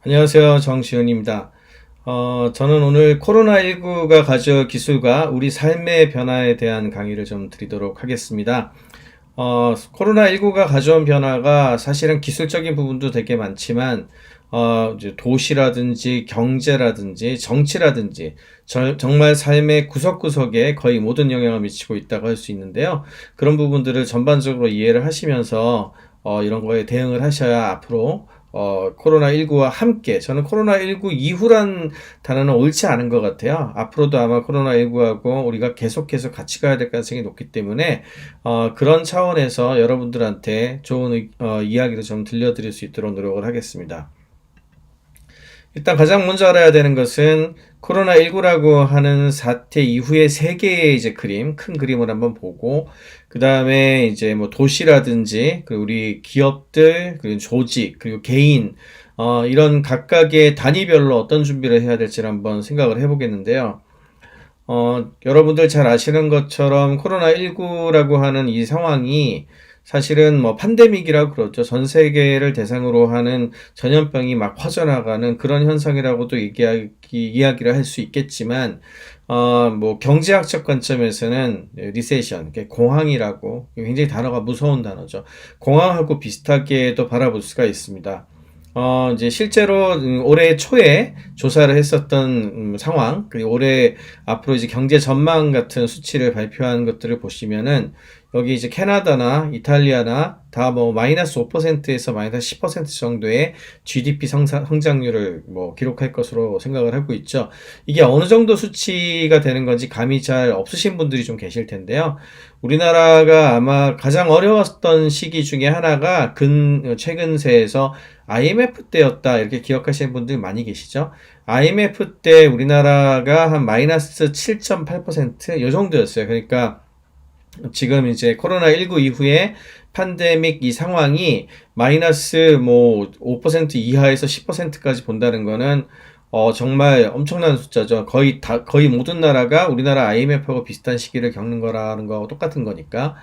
안녕하세요. 정지훈입니다. 저는 오늘 코로나19가 가져올 기술과 우리 삶의 변화에 대한 강의를 좀 드리도록 하겠습니다. 코로나19가 가져온 변화가 사실은 기술적인 부분도 되게 많지만, 이제 도시라든지 경제라든지 정치라든지 정말 삶의 구석구석에 거의 모든 영향을 미치고 있다고 할 수 있는데요. 그런 부분들을 전반적으로 이해를 하시면서 이런 거에 대응을 하셔야 앞으로 코로나19와 함께, 저는 코로나19 이후란 단어는 옳지 않은 것 같아요. 앞으로도 아마 코로나19하고 우리가 계속해서 같이 가야 될 가능성이 높기 때문에, 그런 차원에서 여러분들한테 좋은 이야기를 좀 들려드릴 수 있도록 노력을 하겠습니다. 일단 가장 먼저 알아야 되는 것은 코로나19라고 하는 사태 이후의 세계의 이제 큰 그림을 한번 보고, 그 다음에 이제 뭐 도시라든지, 그리고 우리 기업들, 그리고 조직, 그리고 개인, 이런 각각의 단위별로 어떤 준비를 해야 될지를 한번 생각을 해보겠는데요. 여러분들 잘 아시는 것처럼 코로나19라고 하는 이 상황이 사실은 뭐 판데믹이라고 그러죠. 전 세계를 대상으로 하는 전염병이 막 퍼져나가는 그런 현상이라고도 이야기를 할 수 있겠지만, 뭐 경제학적 관점에서는 리세션, 공황이라고, 굉장히 단어가 무서운 단어죠. 공황하고 비슷하게도 바라볼 수가 있습니다. 이제 실제로 올해 초에 조사를 했었던 상황, 그리고 올해 앞으로 이제 경제 전망 같은 수치를 발표한 것들을 보시면은, 여기 이제 캐나다나 이탈리아나 다 뭐 마이너스 5%에서 마이너스 10% 정도의 GDP 성장률을 뭐 기록할 것으로 생각을 하고 있죠. 이게 어느 정도 수치가 되는 건지 감이 잘 없으신 분들이 좀 계실 텐데요. 우리나라가 아마 가장 어려웠던 시기 중에 하나가 최근 새에서 IMF 때였다, 이렇게 기억하시는 분들 많이 계시죠? IMF 때 우리나라가 한 마이너스 7.8%, 이 정도였어요. 그러니까 지금 이제 코로나19 이후에 팬데믹 이 상황이 마이너스 뭐 5% 이하에서 10%까지 본다는 거는 정말 엄청난 숫자죠. 거의 모든 나라가 우리나라 IMF하고 비슷한 시기를 겪는 거라는 거하고 똑같은 거니까.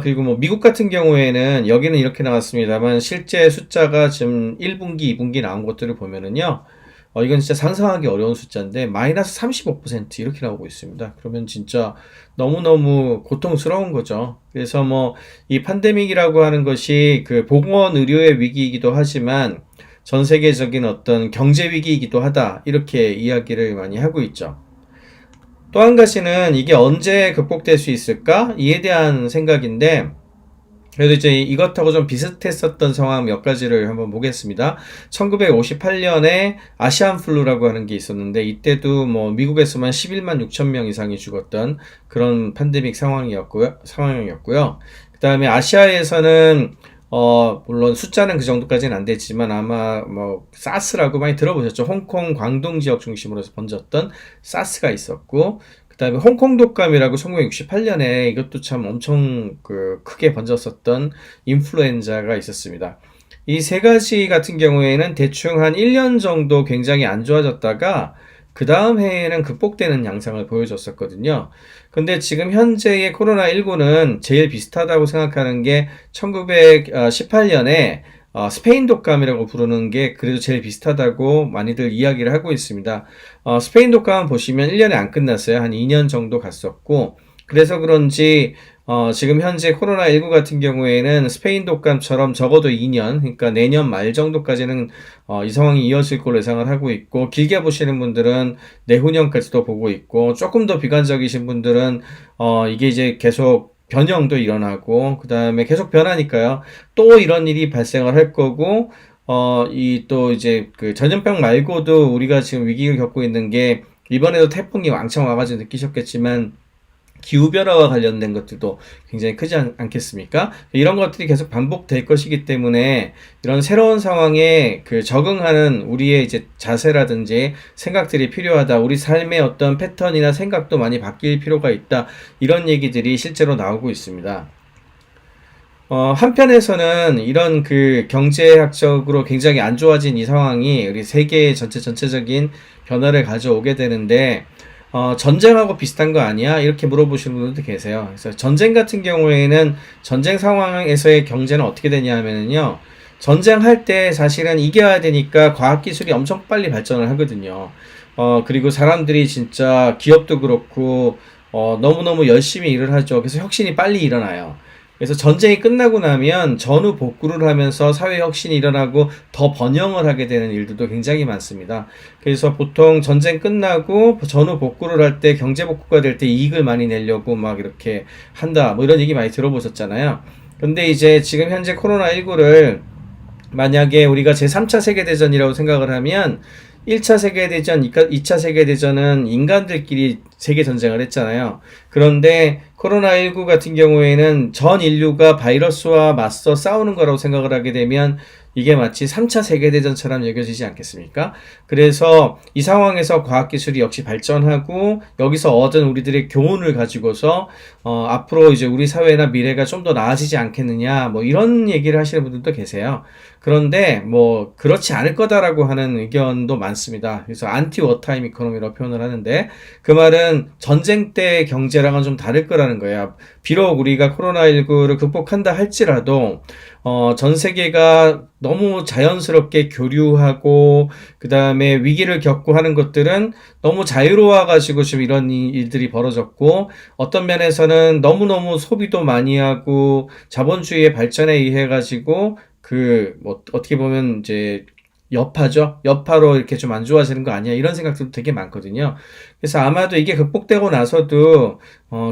그리고 뭐 미국 같은 경우에는 여기는 이렇게 나왔습니다만, 실제 숫자가 지금 1분기, 2분기 나온 것들을 보면은요. 이건 진짜 상상하기 어려운 숫자인데 마이너스 35% 이렇게 나오고 있습니다. 그러면 진짜 너무너무 고통스러운 거죠. 그래서 뭐 이 팬데믹이라고 하는 것이 그 보건 의료의 위기이기도 하지만 전 세계적인 어떤 경제 위기이기도 하다, 이렇게 이야기를 많이 하고 있죠. 또 한 가지는 이게 언제 극복될 수 있을까? 이에 대한 생각인데, 그래도 이제 이것하고 좀 비슷했었던 상황 몇 가지를 한번 보겠습니다. 1958년에 아시안 플루라고 하는 게 있었는데, 이때도 뭐 미국에서만 11만 6천 명 이상이 죽었던 그런 팬데믹 상황이었고요. 그 다음에 아시아에서는 물론 숫자는 그 정도까지는 안 됐지만 아마 뭐 사스라고 많이 들어보셨죠. 홍콩, 광동 지역 중심으로 해서 번졌던 사스가 있었고, 그 다음에 홍콩 독감이라고 1968년에 이것도 참 엄청 크게 번졌었던 인플루엔자가 있었습니다. 이 세 가지 같은 경우에는 대충 한 1년 정도 굉장히 안 좋아졌다가 그 다음 해에는 극복되는 양상을 보여줬었거든요. 근데 지금 현재의 코로나19는 제일 비슷하다고 생각하는 게 1918년에 스페인 독감이라고 부르는 게 그래도 제일 비슷하다고 많이들 이야기를 하고 있습니다. 스페인 독감 보시면 1년에 안 끝났어요. 한 2년 정도 갔었고, 그래서 그런지 지금 현재 코로나19 같은 경우에는 스페인 독감처럼 적어도 2년, 그러니까 내년 말 정도까지는 이 상황이 이어질 걸로 예상을 하고 있고, 길게 보시는 분들은 내후년까지도 보고 있고, 조금 더 비관적이신 분들은 이게 이제 계속 변형도 일어나고, 그 다음에 계속 변하니까요. 또 이런 일이 발생을 할 거고, 이 또 이제 그 전염병 말고도 우리가 지금 위기를 겪고 있는 게, 이번에도 태풍이 왕창 와가지고 느끼셨겠지만, 기후변화와 관련된 것들도 굉장히 크지 않겠습니까? 이런 것들이 계속 반복될 것이기 때문에 이런 새로운 상황에 적응하는 우리의 이제 자세라든지 생각들이 필요하다. 우리 삶의 어떤 패턴이나 생각도 많이 바뀔 필요가 있다. 이런 얘기들이 실제로 나오고 있습니다. 한편에서는 이런 경제학적으로 굉장히 안 좋아진 이 상황이 우리 세계의 전체적인 변화를 가져오게 되는데, 전쟁하고 비슷한 거 아니야? 이렇게 물어보시는 분들도 계세요. 그래서 전쟁 같은 경우에는 전쟁 상황에서의 경제는 어떻게 되냐 하면은요, 전쟁할 때 사실은 이겨야 되니까 과학기술이 엄청 빨리 발전을 하거든요. 그리고 사람들이 진짜 기업도 그렇고, 너무너무 열심히 일을 하죠. 그래서 혁신이 빨리 일어나요. 그래서 전쟁이 끝나고 나면 전후 복구를 하면서 사회 혁신이 일어나고 더 번영을 하게 되는 일들도 굉장히 많습니다. 그래서 보통 전쟁 끝나고 전후 복구를 할 때 경제 복구가 될 때 이익을 많이 내려고 막 이렇게 한다. 뭐 이런 얘기 많이 들어보셨잖아요. 근데 이제 지금 현재 코로나19를 만약에 우리가 제3차 세계대전이라고 생각을 하면 1차 세계대전, 2차 세계대전은 인간들끼리 세계전쟁을 했잖아요. 그런데 코로나19 같은 경우에는 전 인류가 바이러스와 맞서 싸우는 거라고 생각을 하게 되면 이게 마치 3차 세계대전처럼 여겨지지 않겠습니까? 그래서 이 상황에서 과학기술이 역시 발전하고 여기서 얻은 우리들의 교훈을 가지고서 앞으로 이제 우리 사회나 미래가 좀 더 나아지지 않겠느냐 뭐 이런 얘기를 하시는 분들도 계세요. 그런데 뭐 그렇지 않을 거다라고 하는 의견도 많습니다. 그래서 안티 워타임 이코노미라고 표현을 하는데 그 말은 전쟁 때 경제랑은 좀 다를 거라는 거예요. 비록 우리가 코로나19를 극복한다 할지라도 전 세계가 너무 자연스럽게 교류하고 그 다음에 위기를 겪고 하는 것들은 너무 자유로워가지고 지금 이런 일들이 벌어졌고 어떤 면에서는 너무너무 소비도 많이 하고 자본주의의 발전에 의해 가지고 뭐 어떻게 보면 이제 여파죠. 여파로 이렇게 좀 안 좋아지는 거 아니야? 이런 생각들도 되게 많거든요. 그래서 아마도 이게 극복되고 나서도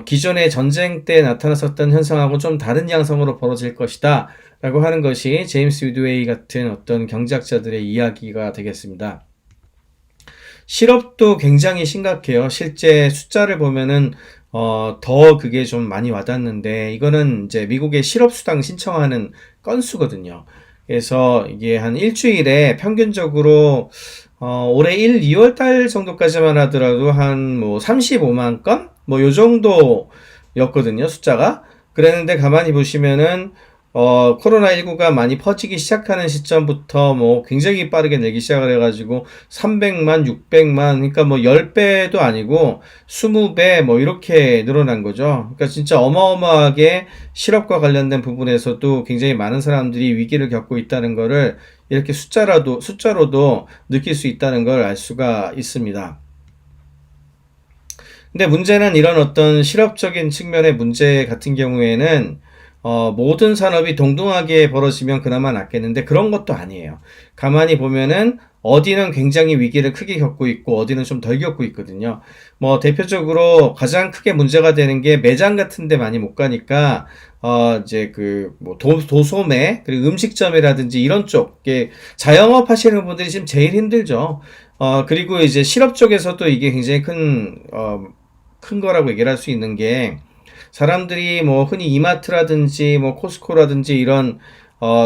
기존의 전쟁 때 나타났었던 현상하고 좀 다른 양상으로 벌어질 것이다. 라고 하는 것이 제임스 위드웨이 같은 어떤 경제학자들의 이야기가 되겠습니다. 실업도 굉장히 심각해요. 실제 숫자를 보면은 더 그게 좀 많이 와닿는데 이거는 이제 미국의 실업수당 신청하는 건수거든요. 그래서 이게 한 일주일에 평균적으로 올해 1, 2월 달 정도까지만 하더라도 한 뭐 35만 건? 뭐 요 정도였거든요, 숫자가. 그랬는데 가만히 보시면은 코로나19가 많이 퍼지기 시작하는 시점부터 뭐 굉장히 빠르게 늘기 시작을 해가지고 300만, 600만, 그러니까 뭐 10배도 아니고 20배 뭐 이렇게 늘어난 거죠. 그러니까 진짜 어마어마하게 실업과 관련된 부분에서도 굉장히 많은 사람들이 위기를 겪고 있다는 거를 이렇게 숫자로도 느낄 수 있다는 걸 알 수가 있습니다. 근데 문제는 이런 어떤 실업적인 측면의 문제 같은 경우에는 모든 산업이 동등하게 벌어지면 그나마 낫겠는데 그런 것도 아니에요. 가만히 보면은 어디는 굉장히 위기를 크게 겪고 있고 어디는 좀 덜 겪고 있거든요. 뭐 대표적으로 가장 크게 문제가 되는 게 매장 같은 데 많이 못 가니까 이제 뭐 도소매 그리고 음식점이라든지 이런 쪽 자영업 하시는 분들이 지금 제일 힘들죠. 그리고 이제 실업 쪽에서도 이게 굉장히 큰 거라고 얘기를 할 수 있는 게 사람들이 뭐 흔히 이마트라든지 뭐 코스코라든지 이런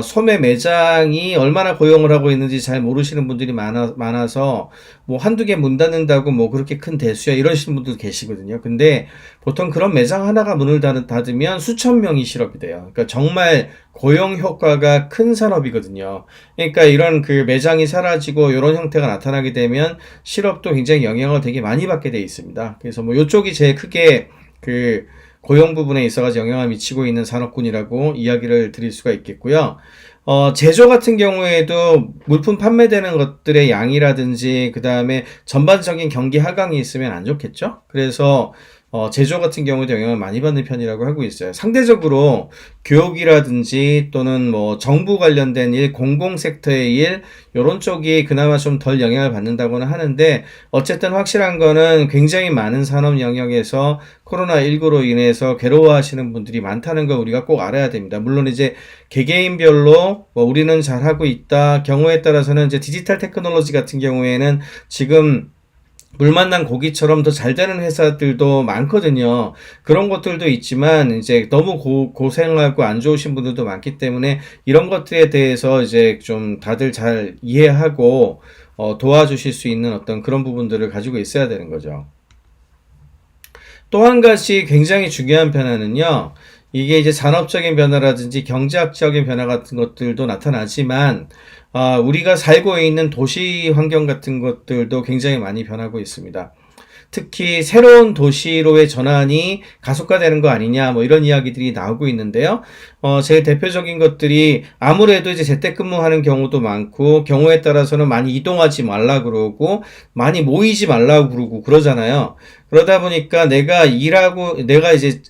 소매 매장이 얼마나 고용을 하고 있는지 잘 모르시는 분들이 많아서 뭐 한두 개 문 닫는다고 뭐 그렇게 큰 대수야 이러시는 분들도 계시거든요. 근데 보통 그런 매장 하나가 문을 닫으면 수천 명이 실업이 돼요. 그러니까 정말 고용 효과가 큰 산업이거든요. 그러니까 이런 그 매장이 사라지고 이런 형태가 나타나게 되면 실업도 굉장히 영향을 되게 많이 받게 돼 있습니다. 그래서 뭐 이쪽이 제일 크게 고용 부분에 있어가지고 영향을 미치고 있는 산업군이라고 이야기를 드릴 수가 있겠고요. 제조 같은 경우에도 물품 판매되는 것들의 양이라든지 그 다음에 전반적인 경기 하강이 있으면 안 좋겠죠? 그래서 제조 같은 경우도 영향을 많이 받는 편이라고 하고 있어요. 상대적으로 교육이라든지 또는 뭐 정부 관련된 일, 공공섹터의 일 요런 쪽이 그나마 좀 덜 영향을 받는다고는 하는데 어쨌든 확실한 거는 굉장히 많은 산업 영역에서 코로나19로 인해서 괴로워하시는 분들이 많다는 걸 우리가 꼭 알아야 됩니다. 물론 이제 개개인별로 뭐 우리는 잘하고 있다 경우에 따라서는 이제 디지털 테크놀로지 같은 경우에는 지금 물 만난 고기처럼 더 잘 되는 회사들도 많거든요. 그런 것들도 있지만 이제 너무 고생하고 안 좋으신 분들도 많기 때문에 이런 것들에 대해서 이제 좀 다들 잘 이해하고 도와주실 수 있는 어떤 그런 부분들을 가지고 있어야 되는 거죠. 또 한 가지 굉장히 중요한 변화는요. 이게 이제 산업적인 변화라든지 경제학적인 변화 같은 것들도 나타나지만 우리가 살고 있는 도시 환경 같은 것들도 굉장히 많이 변하고 있습니다. 특히 새로운 도시로의 전환이 가속화되는 거 아니냐, 뭐 이런 이야기들이 나오고 있는데요. 제일 대표적인 것들이 아무래도 이제 재택근무하는 경우도 많고, 경우에 따라서는 많이 이동하지 말라 그러고, 많이 모이지 말라고 그러고 그러잖아요. 그러다 보니까 내가 이제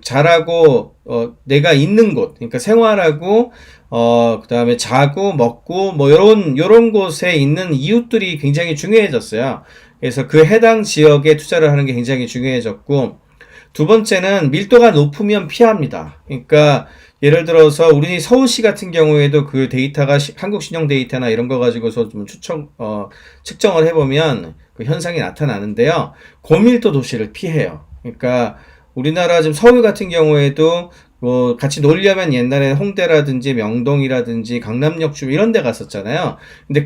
잘하고, 내가 있는 곳, 그러니까 생활하고, 그 다음에 자고, 먹고, 뭐, 요런 곳에 있는 이웃들이 굉장히 중요해졌어요. 그래서 그 해당 지역에 투자를 하는 게 굉장히 중요해졌고, 두 번째는 밀도가 높으면 피합니다. 그러니까, 예를 들어서, 우리 서울시 같은 경우에도 그 데이터가 한국신용 데이터나 이런 거 가지고서 좀 측정을 해보면 그 현상이 나타나는데요. 고밀도 도시를 피해요. 그러니까, 우리나라 지금 서울 같은 경우에도 뭐 같이 놀려면 옛날에 홍대라든지 명동이라든지 강남역 주 이런 데 갔었잖아요. 근데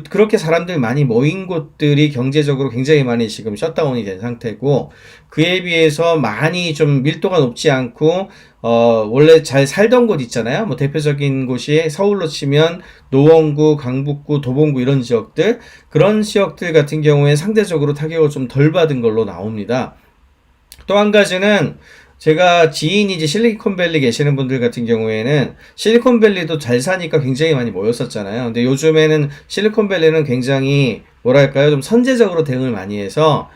그렇게 사람들 많이 모인 곳들이 경제적으로 굉장히 많이 지금 셧다운이 된 상태고, 그에 비해서 많이 좀 밀도가 높지 않고 원래 잘 살던 곳 있잖아요. 뭐 대표적인 곳이 서울로 치면 노원구, 강북구, 도봉구 이런 지역들, 그런 지역들 같은 경우에 상대적으로 타격을 좀 덜 받은 걸로 나옵니다. 또 한 가지는 제가 지인이 이제 실리콘밸리 계시는 분들 같은 경우에는 실리콘밸리도 잘 사니까 굉장히 많이 모였었잖아요. 근데 요즘에는 실리콘밸리는 굉장히 뭐랄까요, 좀 선제적으로 대응을 많이 해서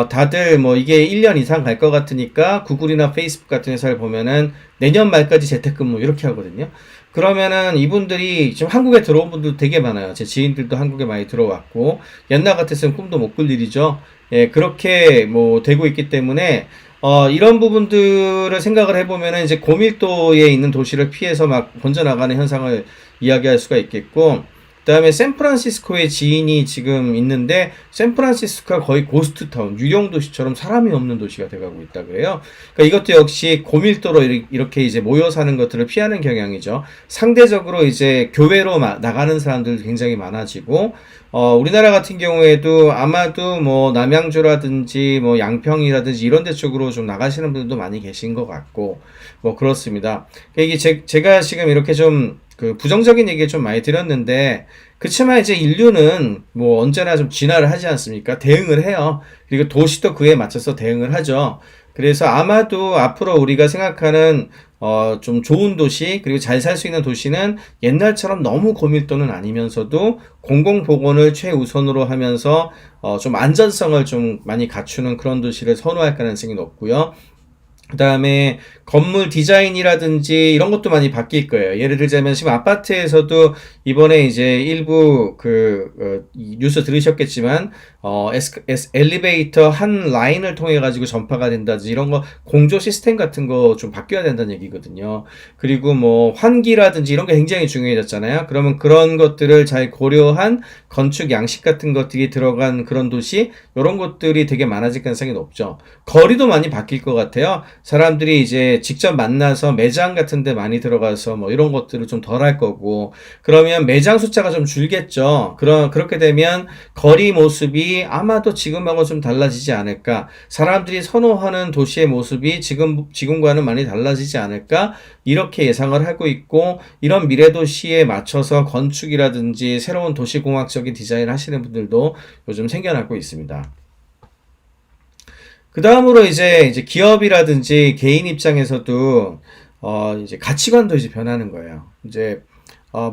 다들 뭐 이게 1년 이상 갈 것 같으니까 구글이나 페이스북 같은 회사를 보면은 내년 말까지 재택근무 이렇게 하거든요. 그러면은 이분들이 지금 한국에 들어온 분들 되게 많아요. 제 지인들도 한국에 많이 들어왔고, 옛날 같았으면 꿈도 못 꿀 일이죠. 예, 그렇게 뭐 되고 있기 때문에 이런 부분들을 생각을 해보면은 이제 고밀도에 있는 도시를 피해서 막 번져나가는 현상을 이야기할 수가 있겠고, 그 다음에 샌프란시스코에 지인이 지금 있는데, 샌프란시스코가 거의 고스트타운, 유령 도시처럼 사람이 없는 도시가 돼가고 있다 그래요. 그러니까 이것도 역시 고밀도로 이렇게 이제 모여 사는 것들을 피하는 경향이죠. 상대적으로 이제 교외로 나가는 사람들 굉장히 많아지고, 우리나라 같은 경우에도 아마도 뭐 남양주라든지 뭐 양평이라든지 이런 데 쪽으로 좀 나가시는 분들도 많이 계신 것 같고, 뭐 그렇습니다. 이게 제가 지금 이렇게 좀 그 부정적인 얘기 좀 많이 드렸는데, 그치만 이제 인류는 뭐 언제나 좀 진화를 하지 않습니까? 대응을 해요. 그리고 도시도 그에 맞춰서 대응을 하죠. 그래서 아마도 앞으로 우리가 생각하는 좀 좋은 도시, 그리고 잘 살 수 있는 도시는 옛날처럼 너무 고밀도는 아니면서도 공공보건을 최우선으로 하면서 좀 안전성을 좀 많이 갖추는 그런 도시를 선호할 가능성이 높고요. 그 다음에 건물 디자인이라든지 이런 것도 많이 바뀔 거예요. 예를 들자면 지금 아파트에서도 이번에 이제 일부 이 뉴스 들으셨겠지만 엘리베이터 한 라인을 통해 가지고 전파가 된다든지 이런 거 공조 시스템 같은 거 좀 바뀌어야 된다는 얘기거든요. 그리고 뭐 환기라든지 이런 게 굉장히 중요해졌잖아요. 그러면 그런 것들을 잘 고려한 건축 양식 같은 것들이 들어간 그런 도시, 이런 것들이 되게 많아질 가능성이 높죠. 거리도 많이 바뀔 것 같아요. 사람들이 이제 직접 만나서 매장 같은 데 많이 들어가서 뭐 이런 것들을 좀 덜 할 거고, 그러면 매장 숫자가 좀 줄겠죠. 그렇게 되면 거리 모습이 아마도 지금하고 좀 달라지지 않을까. 사람들이 선호하는 도시의 모습이 지금과는 많이 달라지지 않을까. 이렇게 예상을 하고 있고, 이런 미래 도시에 맞춰서 건축이라든지 새로운 도시공학적인 디자인을 하시는 분들도 요즘 생겨나고 있습니다. 그 다음으로 이제 기업이라든지 개인 입장에서도 이제 가치관도 이제 변하는 거예요. 이제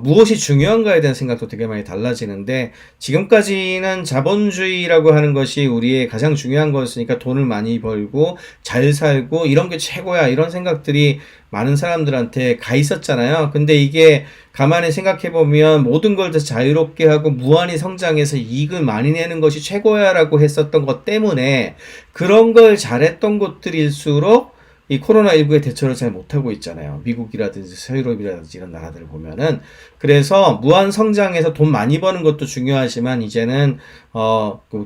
무엇이 중요한가에 대한 생각도 되게 많이 달라지는데, 지금까지는 자본주의라고 하는 것이 우리의 가장 중요한 거였으니까 돈을 많이 벌고 잘 살고 이런 게 최고야, 이런 생각들이 많은 사람들한테 가 있었잖아요. 근데 이게 가만히 생각해 보면 모든 걸 다 자유롭게 하고 무한히 성장해서 이익을 많이 내는 것이 최고야 라고 했었던 것 때문에, 그런 걸 잘했던 곳들일수록 이 코로나19의 대처를 잘 못하고 있잖아요. 미국이라든지 서유럽이라든지 이런 나라들을 보면은. 그래서 무한 성장해서 돈 많이 버는 것도 중요하지만, 이제는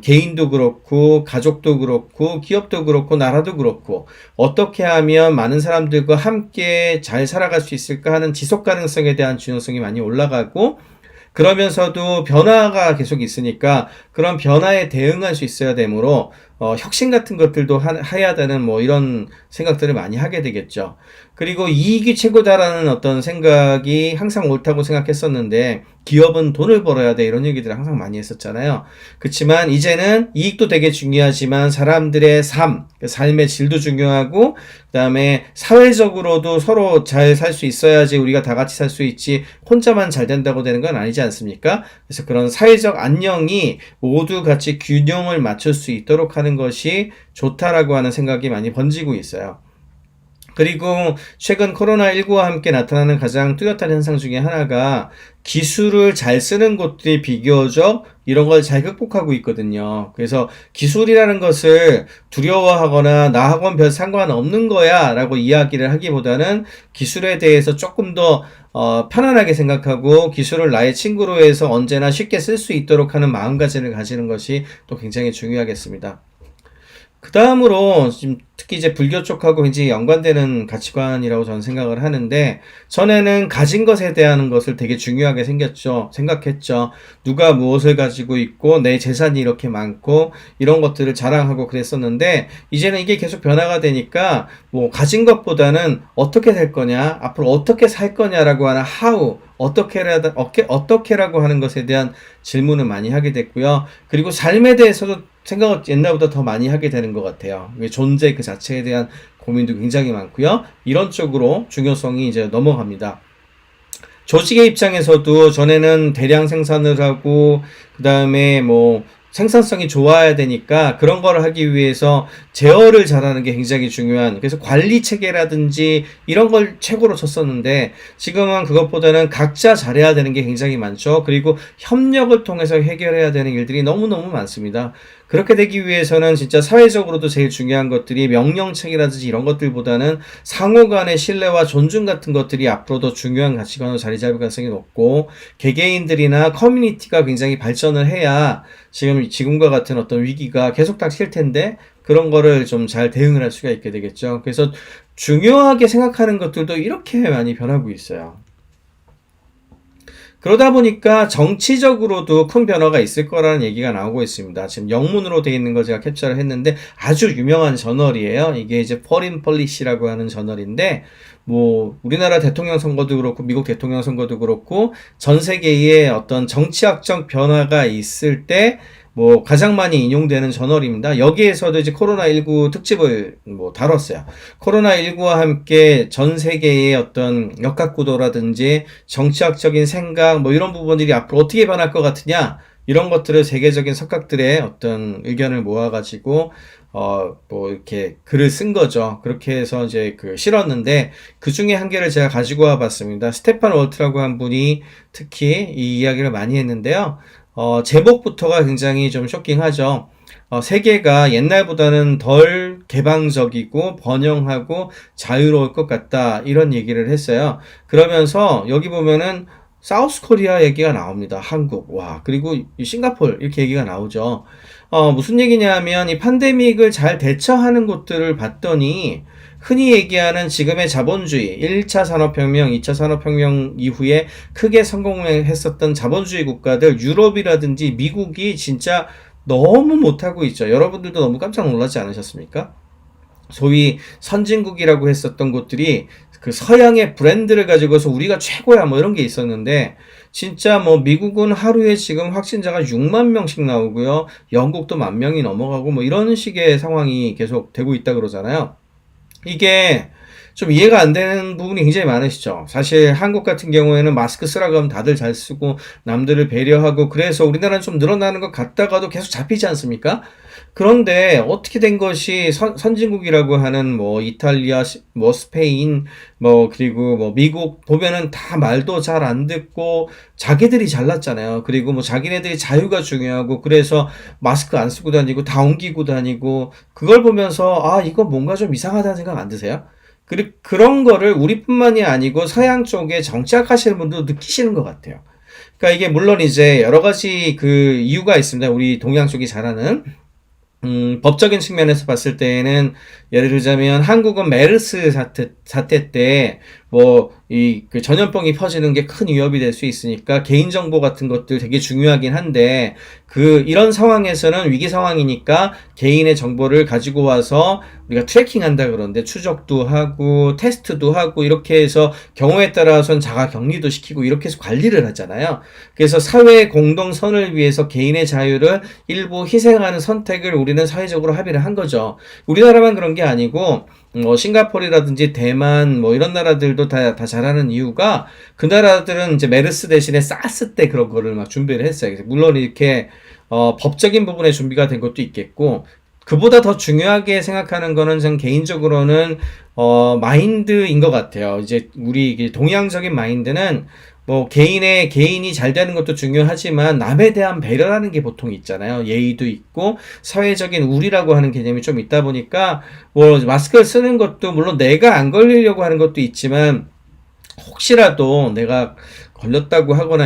개인도 그렇고 가족도 그렇고 기업도 그렇고 나라도 그렇고 어떻게 하면 많은 사람들과 함께 잘 살아갈 수 있을까 하는 지속 가능성에 대한 중요성이 많이 올라가고, 그러면서도 변화가 계속 있으니까 그런 변화에 대응할 수 있어야 되므로 혁신 같은 것들도 해야 되는 뭐 이런 생각들을 많이 하게 되겠죠. 그리고 이익이 최고다라는 어떤 생각이 항상 옳다고 생각했었는데 기업은 돈을 벌어야 돼 이런 얘기들을 항상 많이 했었잖아요. 그렇지만 이제는 이익도 되게 중요하지만 사람들의 삶의 질도 중요하고 그다음에 사회적으로도 서로 잘 살 수 있어야지 우리가 다 같이 살 수 있지 혼자만 잘 된다고 되는 건 아니지 않습니까? 그래서 그런 사회적 안녕이 모두 같이 균형을 맞출 수 있도록 하는 것이 좋다라고 하는 생각이 많이 번지고 있어요. 그리고 최근 코로나19와 함께 나타나는 가장 뚜렷한 현상 중에 하나가 기술을 잘 쓰는 곳들이 비교적 이런 걸 잘 극복하고 있거든요. 그래서 기술이라는 것을 두려워하거나 나하고는 별 상관없는 거야 라고 이야기를 하기보다는 기술에 대해서 조금 더 편안하게 생각하고 기술을 나의 친구로 해서 언제나 쉽게 쓸 수 있도록 하는 마음가짐을 가지는 것이 또 굉장히 중요하겠습니다. 그 다음으로 지금 특히 이제 불교 쪽하고 굉장히 연관되는 가치관이라고 저는 생각을 하는데 전에는 가진 것에 대한 것을 되게 중요하게 생각했죠. 누가 무엇을 가지고 있고 내 재산이 이렇게 많고 이런 것들을 자랑하고 그랬었는데 이제는 이게 계속 변화가 되니까 뭐 가진 것보다는 어떻게 될 거냐, 앞으로 어떻게 살 거냐라고 하는 how, 어떻게라고 하는 것에 대한 질문을 많이 하게 됐고요. 그리고 삶에 대해서도 생각을 옛날보다 더 많이 하게 되는 것 같아요. 존재 그 자체에 대한 고민도 굉장히 많고요. 이런 쪽으로 중요성이 이제 넘어갑니다. 조직의 입장에서도 전에는 대량 생산을 하고 그 다음에 뭐 생산성이 좋아야 되니까 그런 거를 하기 위해서 제어를 잘하는 게 굉장히 중요한 그래서 관리 체계라든지 이런 걸 최고로 쳤었는데 지금은 그것보다는 각자 잘해야 되는 게 굉장히 많죠. 그리고 협력을 통해서 해결해야 되는 일들이 너무너무 많습니다. 그렇게 되기 위해서는 진짜 사회적으로도 제일 중요한 것들이 명령체계라든지 이런 것들보다는 상호 간의 신뢰와 존중 같은 것들이 앞으로 더 중요한 가치관으로 자리 잡을 가능성이 높고 개개인들이나 커뮤니티가 굉장히 발전을 해야 지금과 같은 어떤 위기가 계속 닥칠 텐데 그런 거를 좀 잘 대응을 할 수가 있게 되겠죠. 그래서 중요하게 생각하는 것들도 이렇게 많이 변하고 있어요. 그러다 보니까 정치적으로도 큰 변화가 있을 거라는 얘기가 나오고 있습니다. 지금 영문으로 되어 있는 거 제가 캡처를 했는데 아주 유명한 저널이에요. 이게 이제 Foreign Policy라고 하는 저널인데 뭐 우리나라 대통령 선거도 그렇고 미국 대통령 선거도 그렇고 전 세계에 어떤 정치학적 변화가 있을 때 뭐 가장 많이 인용되는 저널입니다. 여기에서도 이제 코로나19 특집을 뭐 다뤘어요. 코로나19와 함께 전 세계의 어떤 역학구도라든지 정치학적인 생각 뭐 이런 부분들이 앞으로 어떻게 변할 것 같으냐 이런 것들을 세계적인 석학들의 어떤 의견을 모아가지고 뭐 이렇게 글을 쓴 거죠. 그렇게 해서 이제 실었는데 그 중에 한 개를 제가 가지고 와봤습니다. 스테판 월트라고 한 분이 특히 이 이야기를 많이 했는데요. 제목부터가 굉장히 좀 쇼킹하죠. 세계가 옛날보다는 덜 개방적이고 번영하고 자유로울 것 같다 이런 얘기를 했어요. 그러면서 여기 보면은 사우스 코리아 얘기가 나옵니다. 한국, 와, 그리고 싱가포르 이렇게 얘기가 나오죠. 무슨 얘기냐면 이 팬데믹을 잘 대처하는 곳들을 봤더니 흔히 얘기하는 지금의 자본주의, 1차 산업혁명, 2차 산업혁명 이후에 크게 성공했었던 자본주의 국가들, 유럽이라든지 미국이 진짜 너무 못하고 있죠. 여러분들도 너무 깜짝 놀라지 않으셨습니까? 소위 선진국이라고 했었던 곳들이 그 서양의 브랜드를 가지고서 우리가 최고야 뭐 이런 게 있었는데 진짜 뭐 미국은 하루에 지금 확진자가 6만 명씩 나오고요. 영국도 10,000명이 넘어가고 뭐 이런 식의 상황이 계속 되고 있다 그러잖아요. 이게 좀 이해가 안 되는 부분이 굉장히 많으시죠. 사실 한국 같은 경우에는 마스크 쓰라고 하면 다들 잘 쓰고 남들을 배려하고 그래서 우리나라는 좀 늘어나는 것 같다가도 계속 잡히지 않습니까? 그런데 어떻게 된 것이 선진국이라고 하는 뭐 이탈리아, 뭐 스페인, 뭐 그리고 뭐 미국 보면은 다 말도 잘 안 듣고 자기들이 잘났잖아요. 그리고 뭐 자기네들이 자유가 중요하고 그래서 마스크 안 쓰고 다니고 다 옮기고 다니고 그걸 보면서 아 이거 뭔가 좀 이상하다는 생각 안 드세요? 그런 거를 우리뿐만이 아니고 서양 쪽에 정치학하시는 분도 느끼시는 것 같아요. 그러니까 이게 물론 이제 여러 가지 이유가 있습니다. 우리 동양 쪽이 잘하는. 법적인 측면에서 봤을 때에는 예를 들자면 한국은 메르스 사태 때 뭐 이 그 전염병이 퍼지는 게 큰 위협이 될 수 있으니까 개인정보 같은 것들 되게 중요하긴 한데 이런 상황에서는 위기 상황이니까 개인의 정보를 가지고 와서 우리가 트래킹한다 그러는데 추적도 하고 테스트도 하고 이렇게 해서 경우에 따라서는 자가 격리도 시키고 이렇게 해서 관리를 하잖아요. 그래서 사회 공동선을 위해서 개인의 자유를 일부 희생하는 선택을 우리는 사회적으로 합의를 한 거죠. 우리나라만 그런 게 아니고 뭐 싱가포르라든지 대만 뭐 이런 나라들도 다 잘하는 이유가 그 나라들은 이제 메르스 대신에 사스 때 그런 거를 막 준비를 했어요. 물론 이렇게 법적인 부분에 준비가 된 것도 있겠고 그보다 더 중요하게 생각하는 거는 전 개인적으로는 마인드인 것 같아요. 이제 우리 동양적인 마인드는 뭐 개인이 잘 되는 것도 중요하지만 남에 대한 배려라는 게 보통 있잖아요. 예의도 있고 사회적인 우리라고 하는 개념이 좀 있다 보니까 뭐 마스크를 쓰는 것도 물론 내가 안 걸리려고 하는 것도 있지만 혹시라도 내가 걸렸다고 하거나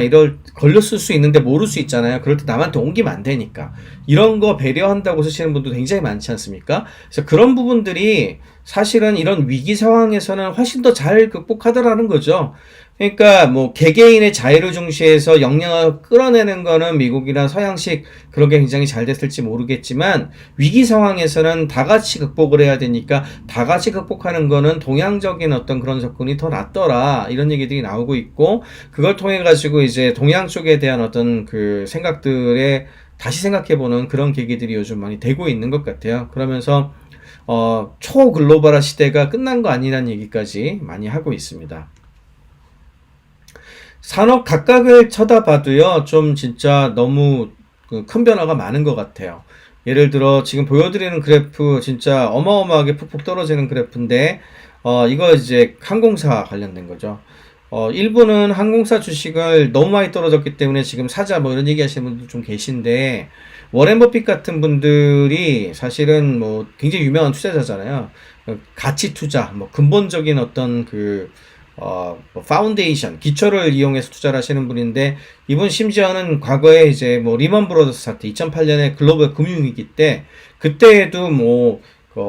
걸렸을 수 있는데 모를 수 있잖아요. 그럴 때 남한테 옮기면 안 되니까. 이런 거 배려한다고 쓰시는 분도 굉장히 많지 않습니까? 그래서 그런 부분들이 사실은 이런 위기 상황에서는 훨씬 더 잘 극복하더라는 거죠. 그러니까 뭐 개개인의 자유를 중시해서 역량을 끌어내는 거는 미국이나 서양식 그런 게 굉장히 잘 됐을지 모르겠지만 위기 상황에서는 다 같이 극복을 해야 되니까 다 같이 극복하는 거는 동양적인 어떤 그런 접근이 더 낫더라 이런 얘기들이 나오고 있고 그걸 통해 가지고 이제 동양 쪽에 대한 어떤 그 생각들에 다시 생각해보는 그런 계기들이 요즘 많이 되고 있는 것 같아요. 그러면서 초글로벌화 시대가 끝난 거 아니라는 얘기까지 많이 하고 있습니다. 산업 각각을 쳐다봐도요, 좀 진짜 너무 큰 변화가 많은 것 같아요. 예를 들어, 지금 보여드리는 그래프 진짜 어마어마하게 푹푹 떨어지는 그래프인데, 이거 이제 항공사 관련된 거죠. 일부는 항공사 주식을 너무 많이 떨어졌기 때문에 지금 사자 뭐 이런 얘기 하시는 분들 좀 계신데, 워렌 버핏 같은 분들이 사실은 뭐 굉장히 유명한 투자자잖아요. 가치 투자, 뭐 근본적인 어떤 뭐 파운데이션, 기초를 이용해서 투자를 하시는 분인데, 이분 심지어는 과거에 이제 뭐 리먼 브로더스 사태, 2008년에 글로벌 금융위기 때, 그때에도 뭐,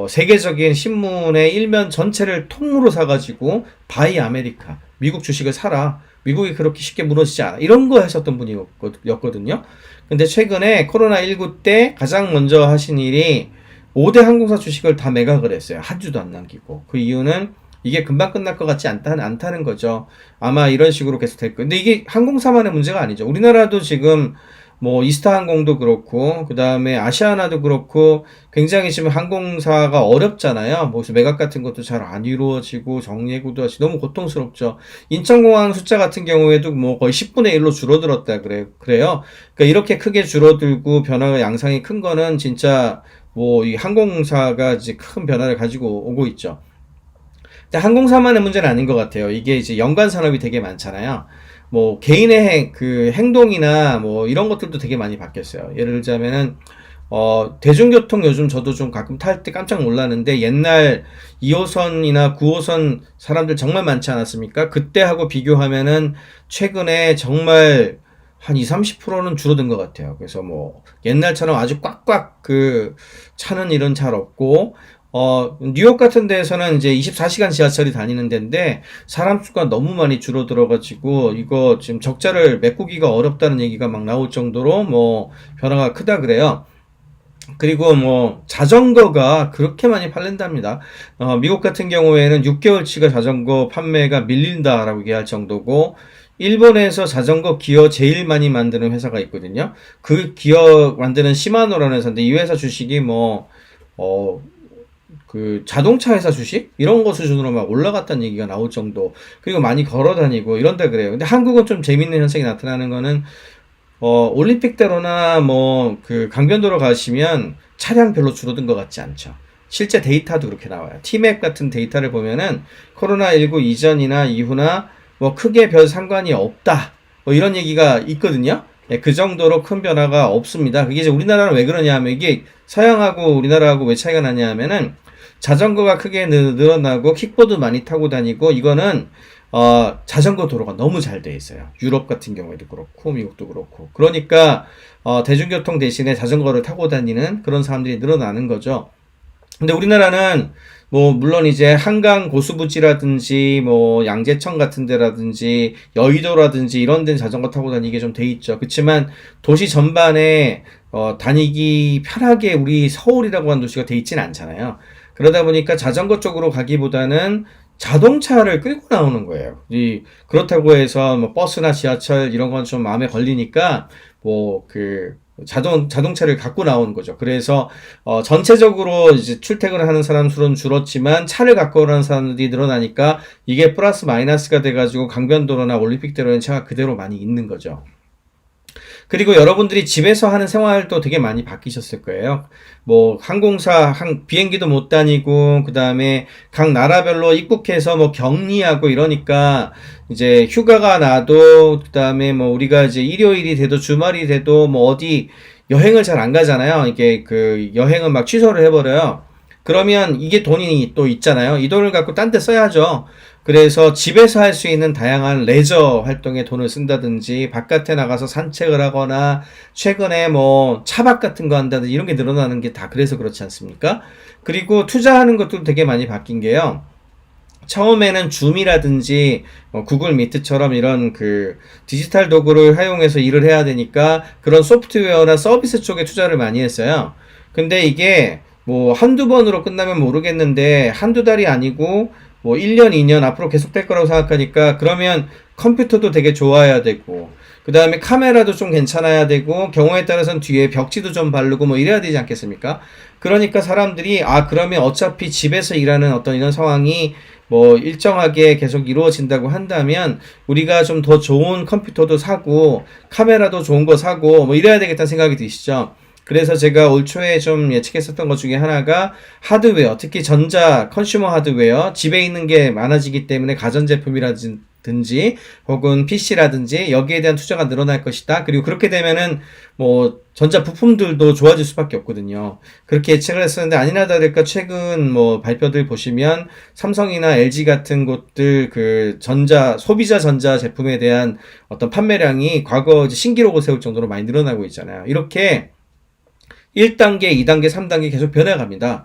세계적인 신문의 일면 전체를 통으로 사가지고, 바이 아메리카, 미국 주식을 사라. 미국이 그렇게 쉽게 무너지지 않아. 이런 거 하셨던 분이었거든요. 근데 최근에 코로나19 때 가장 먼저 하신 일이 5대 항공사 주식을 다 매각을 했어요. 한 주도 안 남기고. 그 이유는 이게 금방 끝날 것 같지 않다는 거죠. 아마 이런 식으로 계속 될 거예요. 근데 이게 항공사만의 문제가 아니죠. 우리나라도 지금 뭐 이스타 항공도 그렇고 그 다음에 아시아나도 그렇고 굉장히 지금 항공사가 어렵잖아요. 뭐 매각 같은 것도 잘 안 이루어지고 정리해고도 하시 너무 고통스럽죠. 인천공항 숫자 같은 경우에도 뭐 거의 10분의 1로 줄어들었다 그래요. 그러니까 이렇게 크게 줄어들고 변화가 양상이 큰 거는 진짜 뭐 이 항공사가 이제 큰 변화를 가지고 오고 있죠. 항공사만의 문제는 아닌 것 같아요. 이게 이제 연관 산업이 되게 많잖아요. 뭐 개인의 행동이나 뭐 이런 것들도 되게 많이 바뀌었어요. 예를 들자면은 대중교통 요즘 저도 좀 가끔 탈 때 깜짝 놀랐는데 옛날 2호선이나 9호선 사람들 정말 많지 않았습니까? 그때하고 비교하면은 최근에 정말 한 20-30%는 줄어든 것 같아요. 그래서 뭐 옛날처럼 아주 꽉꽉 차는 일은 잘 없고 뉴욕 같은 데에서는 이제 24시간 지하철이 다니는 데인데 사람 수가 너무 많이 줄어들어가지고 이거 지금 적자를 메꾸기가 어렵다는 얘기가 막 나올 정도로 뭐 변화가 크다 그래요. 그리고 뭐 자전거가 그렇게 많이 팔린답니다. 미국 같은 경우에는 6개월치가 자전거 판매가 밀린다라고 얘기할 정도고 일본에서 자전거 기어 제일 많이 만드는 회사가 있거든요. 그 기어 만드는 시마노라는 회사인데 이 회사 주식이 자동차 회사 주식? 이런 거 수준으로 막 올라갔다는 얘기가 나올 정도. 그리고 많이 걸어 다니고 이런다 그래요. 근데 한국은 좀 재밌는 현상이 나타나는 거는, 올림픽대로나 강변도로 가시면 차량 별로 줄어든 것 같지 않죠. 실제 데이터도 그렇게 나와요. T맵 같은 데이터를 보면은 코로나19 이전이나 이후나 크게 별 상관이 없다. 이런 얘기가 있거든요. 예, 그 정도로 큰 변화가 없습니다. 그게 이제 우리나라는 왜 그러냐 하면 이게 서양하고 우리나라하고 왜 차이가 나냐 하면은 자전거가 크게 늘어나고 킥보드 많이 타고 다니고 이거는 자전거 도로가 너무 잘 돼 있어요. 유럽 같은 경우에도 그렇고 미국도 그렇고. 그러니까 대중교통 대신에 자전거를 타고 다니는 그런 사람들이 늘어나는 거죠. 근데 우리나라는 뭐 물론 이제 한강 고수부지라든지 뭐 양재천 같은 데라든지 여의도라든지 이런 데는 자전거 타고 다니게 좀 돼 있죠. 그렇지만 도시 전반에 다니기 편하게 우리 서울이라고 하는 도시가 돼 있지는 않잖아요. 그러다 보니까 자전거 쪽으로 가기보다는 자동차를 끌고 나오는 거예요. 그렇다고 해서 뭐 버스나 지하철 이런 건 좀 마음에 걸리니까 뭐 자동차를 갖고 나오는 거죠. 그래서 전체적으로 이제 출퇴근을 하는 사람 수는 줄었지만 차를 갖고 오는 사람들이 늘어나니까 이게 플러스 마이너스가 돼가지고 강변도로나 올림픽대로는 차가 그대로 많이 있는 거죠. 그리고 여러분들이 집에서 하는 생활도 되게 많이 바뀌셨을 거예요. 뭐 비행기도 못 다니고 그다음에 각 나라별로 입국해서 뭐 격리하고 이러니까 이제 휴가가 나도 그다음에 뭐 우리가 이제 일요일이 돼도 주말이 돼도 뭐 어디 여행을 잘 안 가잖아요. 이게 여행은 막 취소를 해버려요. 그러면 이게 돈이 또 있잖아요. 이 돈을 갖고 딴 데 써야죠. 그래서 집에서 할 수 있는 다양한 레저 활동에 돈을 쓴다든지 바깥에 나가서 산책을 하거나 최근에 뭐 차박 같은 거 한다든지 이런 게 늘어나는 게 다 그래서 그렇지 않습니까? 그리고 투자하는 것도 되게 많이 바뀐 게요. 처음에는 줌이라든지 구글 미트처럼 이런 디지털 도구를 활용해서 일을 해야 되니까 그런 소프트웨어나 서비스 쪽에 투자를 많이 했어요. 근데 이게 뭐 한두 번으로 끝나면 모르겠는데 한두 달이 아니고 뭐 1년, 2년 앞으로 계속될 거라고 생각하니까 그러면 컴퓨터도 되게 좋아야 되고 그 다음에 카메라도 좀 괜찮아야 되고 경우에 따라서는 뒤에 벽지도 좀 바르고 뭐 이래야 되지 않겠습니까? 그러니까 사람들이 그러면 어차피 집에서 일하는 어떤 이런 상황이 뭐 일정하게 계속 이루어진다고 한다면 우리가 좀 더 좋은 컴퓨터도 사고 카메라도 좋은 거 사고 뭐 이래야 되겠다는 생각이 드시죠? 그래서 제가 올 초에 좀 예측했었던 것 중에 하나가 하드웨어, 특히 컨슈머 하드웨어, 집에 있는 게 많아지기 때문에 가전제품이라든지 혹은 PC라든지 여기에 대한 투자가 늘어날 것이다. 그리고 그렇게 되면은 뭐 전자 부품들도 좋아질 수밖에 없거든요. 그렇게 예측을 했었는데 아니나 다를까 최근 뭐 발표들 보시면 삼성이나 LG 같은 곳들 소비자 전자 제품에 대한 어떤 판매량이 과거 신기록을 세울 정도로 많이 늘어나고 있잖아요. 이렇게 1단계, 2단계, 3단계 계속 변해갑니다.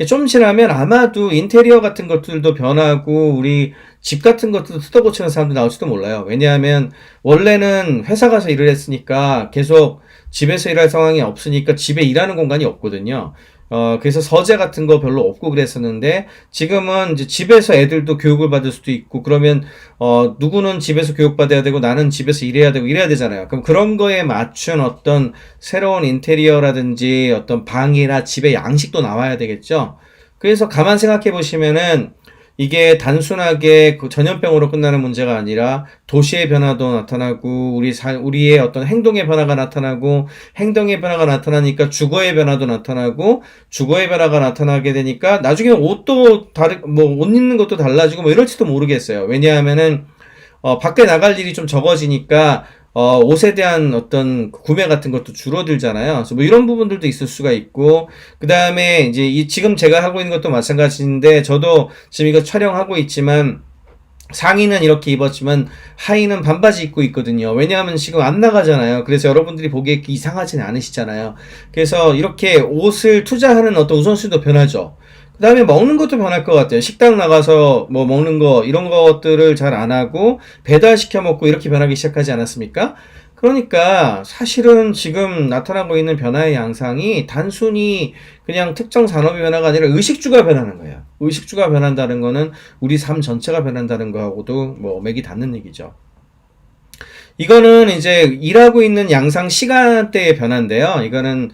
좀 지나면 아마도 인테리어 같은 것들도 변하고 우리 집 같은 것들도 뜯어고치는 사람도 나올지도 몰라요. 왜냐하면 원래는 회사 가서 일을 했으니까 계속 집에서 일할 상황이 없으니까 집에 일하는 공간이 없거든요. 그래서 서재 같은 거 별로 없고 그랬었는데 지금은 이제 집에서 애들도 교육을 받을 수도 있고 그러면 누구는 집에서 교육받아야 되고 나는 집에서 일해야 되고 이래야 되잖아요. 그럼 그런 거에 맞춘 어떤 새로운 인테리어라든지 어떤 방이나 집의 양식도 나와야 되겠죠. 그래서 가만 생각해 보시면은 이게 단순하게 전염병으로 끝나는 문제가 아니라 도시의 변화도 나타나고 우리의 어떤 행동의 변화가 나타나고 행동의 변화가 나타나니까 주거의 변화도 나타나고 주거의 변화가 나타나게 되니까 나중에 옷 입는 것도 달라지고 뭐 이럴지도 모르겠어요. 왜냐하면은 밖에 나갈 일이 좀 적어지니까 옷에 대한 어떤 구매 같은 것도 줄어들잖아요. 그래서 뭐 이런 부분들도 있을 수가 있고, 그 다음에 이제 지금 제가 하고 있는 것도 마찬가지인데, 저도 지금 이거 촬영하고 있지만, 상의는 이렇게 입었지만, 하의는 반바지 입고 있거든요. 왜냐하면 지금 안 나가잖아요. 그래서 여러분들이 보기에 이상하지는 않으시잖아요. 그래서 이렇게 옷을 투자하는 어떤 우선순위도 변하죠. 그 다음에 먹는 것도 변할 것 같아요. 식당 나가서 뭐 먹는 거, 이런 것들을 잘 안 하고, 배달시켜 먹고 이렇게 변하기 시작하지 않았습니까? 그러니까 사실은 지금 나타나고 있는 변화의 양상이 단순히 그냥 특정 산업의 변화가 아니라 의식주가 변하는 거예요. 의식주가 변한다는 거는 우리 삶 전체가 변한다는 거하고도 뭐 맥이 닿는 얘기죠. 이거는 이제 일하고 있는 양상 시간대의 변화인데요. 이거는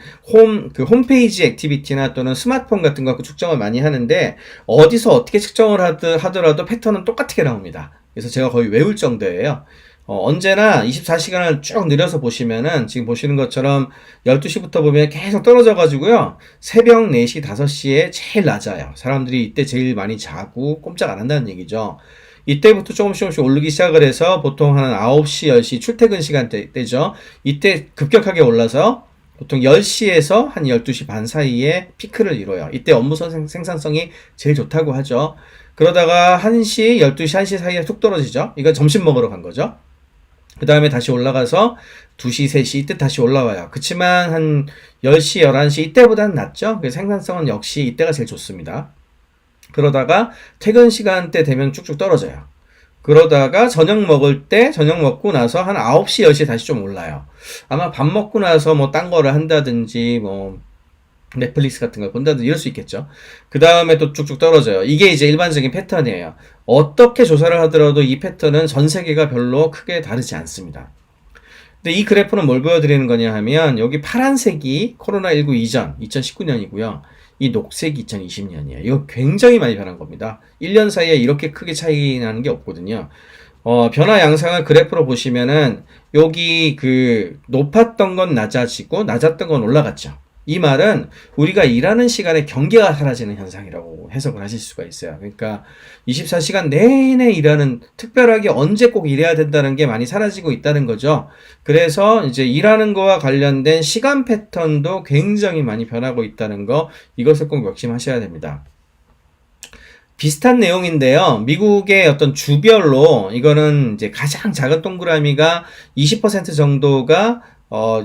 홈페이지 액티비티나 또는 스마트폰 같은 거 갖고 측정을 많이 하는데 어디서 어떻게 측정을 하더라도 패턴은 똑같게 나옵니다. 그래서 제가 거의 외울 정도예요. 언제나 24시간을 쭉 늘려서 보시면은 지금 보시는 것처럼 12시부터 보면 계속 떨어져 가지고요. 새벽 4시, 5시에 제일 낮아요. 사람들이 이때 제일 많이 자고 꼼짝 안 한다는 얘기죠. 이때부터 조금씩 오르기 시작을 해서 보통 한 9시, 10시 출퇴근 시간대죠. 이때 급격하게 올라서 보통 10시에서 한 12시 반 사이에 피크를 이뤄요. 이때 업무 생산성이 제일 좋다고 하죠. 그러다가 1시, 12시, 1시 사이에 툭 떨어지죠. 이건 점심 먹으러 간 거죠. 그 다음에 다시 올라가서 2시, 3시 이때 다시 올라와요. 그치만 한 10시, 11시 이때보다는 낮죠. 그래서 생산성은 역시 이때가 제일 좋습니다. 그러다가 퇴근 시간대 되면 쭉쭉 떨어져요. 그러다가 저녁 먹을 때, 저녁 먹고 나서 한 9시, 10시에 다시 좀 올라요. 아마 밥 먹고 나서 뭐 딴 거를 한다든지, 뭐, 넷플릭스 같은 걸 본다든지 이럴 수 있겠죠. 그 다음에 또 쭉쭉 떨어져요. 이게 이제 일반적인 패턴이에요. 어떻게 조사를 하더라도 이 패턴은 전 세계가 별로 크게 다르지 않습니다. 근데 이 그래프는 뭘 보여드리는 거냐 하면, 여기 파란색이 코로나19 이전, 2019년이고요. 이 녹색이 2020년이에요. 이거 굉장히 많이 변한 겁니다. 1년 사이에 이렇게 크게 차이 나는 게 없거든요. 변화 양상을 그래프로 보시면은, 여기 높았던 건 낮아지고, 낮았던 건 올라갔죠. 이 말은 우리가 일하는 시간에 경계가 사라지는 현상이라고 해석을 하실 수가 있어요. 그러니까 24시간 내내 일하는, 특별하게 언제 꼭 일해야 된다는 게 많이 사라지고 있다는 거죠. 그래서 이제 일하는 거와 관련된 시간 패턴도 굉장히 많이 변하고 있다는 거, 이것을 꼭 명심하셔야 됩니다. 비슷한 내용인데요. 미국의 어떤 주별로, 이거는 이제 가장 작은 동그라미가 20% 정도가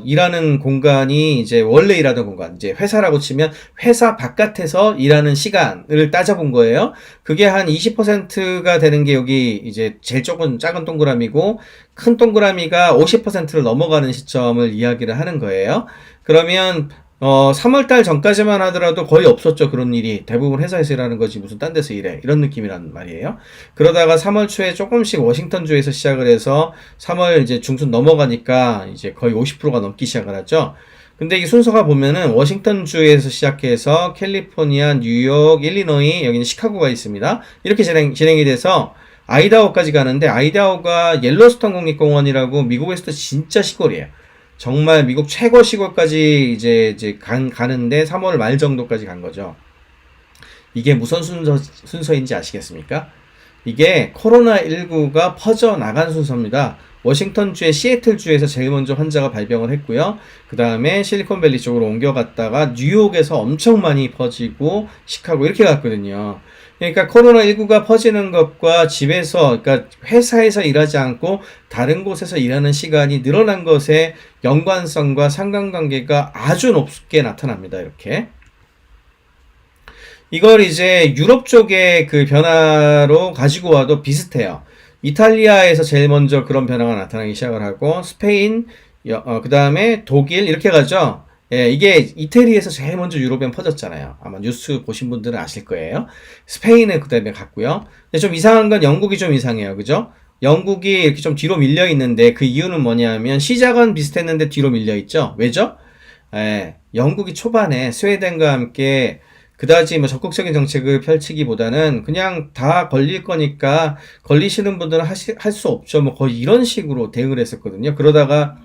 일하는 공간이 이제 원래 일하던 공간, 이제 회사라고 치면 회사 바깥에서 일하는 시간을 따져본 거예요. 그게 한 20%가 되는 게 여기 이제 제일 작은 동그라미고, 큰 동그라미가 50%를 넘어가는 시점을 이야기를 하는 거예요. 그러면 3월달 전까지만 하더라도 거의 없었죠. 그런 일이. 대부분 회사에서 일하는 거지 무슨 딴 데서 일해. 이런 느낌이란 말이에요. 그러다가 3월 초에 조금씩 워싱턴주에서 시작을 해서 3월 이제 중순 넘어가니까 이제 거의 50%가 넘기 시작을 하죠. 근데 이 순서가 보면은 워싱턴주에서 시작해서 캘리포니아, 뉴욕, 일리노이, 여기는 시카고가 있습니다. 이렇게 진행이 돼서 아이다호까지 가는데, 아이다호가 옐로스톤 국립공원이라고 미국에서도 진짜 시골이에요. 정말 미국 최고 시골까지 이제 가는데 3월 말 정도까지 간 거죠. 이게 무슨 순서인지 아시겠습니까? 이게 코로나19가 퍼져나간 순서입니다. 워싱턴주의 시애틀주에서 제일 먼저 환자가 발병을 했고요. 그 다음에 실리콘밸리 쪽으로 옮겨갔다가 뉴욕에서 엄청 많이 퍼지고 시카고 이렇게 갔거든요. 그러니까 코로나19가 퍼지는 것과 집에서, 그러니까 회사에서 일하지 않고 다른 곳에서 일하는 시간이 늘어난 것의 연관성과 상관관계가 아주 높게 나타납니다. 이렇게. 이걸 이제 유럽 쪽의 그 변화로 가지고 와도 비슷해요. 이탈리아에서 제일 먼저 그런 변화가 나타나기 시작을 하고, 스페인, 그 다음에 독일, 이렇게 가죠. 예, 이게 이태리에서 제일 먼저 유럽에 퍼졌잖아요. 아마 뉴스 보신 분들은 아실 거예요. 스페인은 그 다음에 갔고요. 근데 좀 이상한 건 영국이 좀 이상해요. 그죠? 영국이 이렇게 좀 뒤로 밀려 있는데, 그 이유는 뭐냐면 시작은 비슷했는데 뒤로 밀려 있죠. 왜죠? 예, 영국이 초반에 스웨덴과 함께 그다지 뭐 적극적인 정책을 펼치기보다는 그냥 다 걸릴 거니까 걸리시는 분들은 할 수 없죠. 뭐 거의 이런 식으로 대응을 했었거든요. 그러다가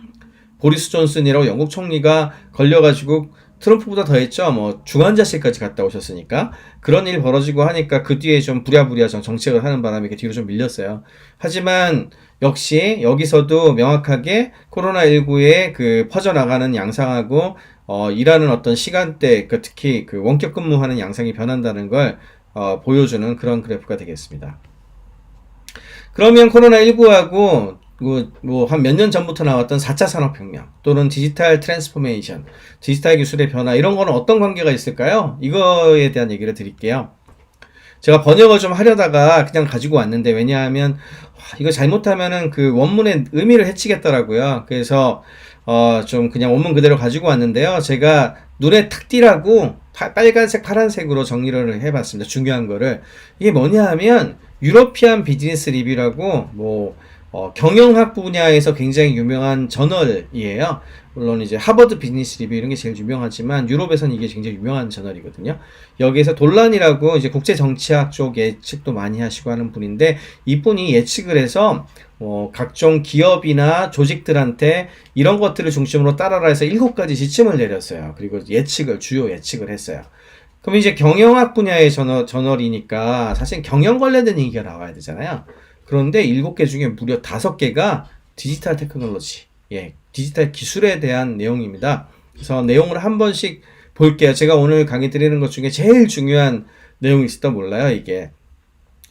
보리스 존슨이라고 영국 총리가 걸려가지고 트럼프보다 더 했죠. 뭐 중환자실까지 갔다 오셨으니까. 그런 일이 벌어지고 하니까 그 뒤에 좀 부랴부랴 정책을 하는 바람에 이렇게 뒤로 좀 밀렸어요. 하지만 역시 여기서도 명확하게 코로나19의 그 퍼져나가는 양상하고 일하는 어떤 시간대, 특히 그 원격 근무하는 양상이 변한다는 걸 보여주는 그런 그래프가 되겠습니다. 그러면 코로나19하고 뭐 한 몇 년 전부터 나왔던 4차 산업혁명 또는 디지털 트랜스포메이션, 디지털 기술의 변화, 이런 거는 어떤 관계가 있을까요? 이거에 대한 얘기를 드릴게요. 제가 번역을 좀 하려다가 그냥 가지고 왔는데, 왜냐하면 이거 잘못하면은 그 원문의 의미를 해치겠더라고요. 그래서 좀 그냥 원문 그대로 가지고 왔는데요. 제가 눈에 탁 띄라고 빨간색, 파란색으로 정리를 해봤습니다. 중요한 거를. 이게 뭐냐 하면 유러피안 비즈니스 리뷰라고 경영학 분야에서 굉장히 유명한 저널이에요. 물론 이제 하버드 비즈니스 리뷰 이런 게 제일 유명하지만 유럽에서는 이게 굉장히 유명한 저널이거든요. 여기에서 돌란이라고 이제 국제 정치학 쪽 예측도 많이 하시고 하는 분인데, 이분이 예측을 해서 각종 기업이나 조직들한테 이런 것들을 중심으로 따라라 해서 7가지 지침을 내렸어요. 그리고 주요 예측을 했어요. 그럼 이제 경영학 분야의 저널이니까 사실 경영 관련된 얘기가 나와야 되잖아요. 그런데 7개 중에 무려 5개가 디지털 테크놀로지, 디지털 기술에 대한 내용입니다. 그래서 내용을 한 번씩 볼게요. 제가 오늘 강의 드리는 것 중에 제일 중요한 내용이 있을지도 몰라요, 이게.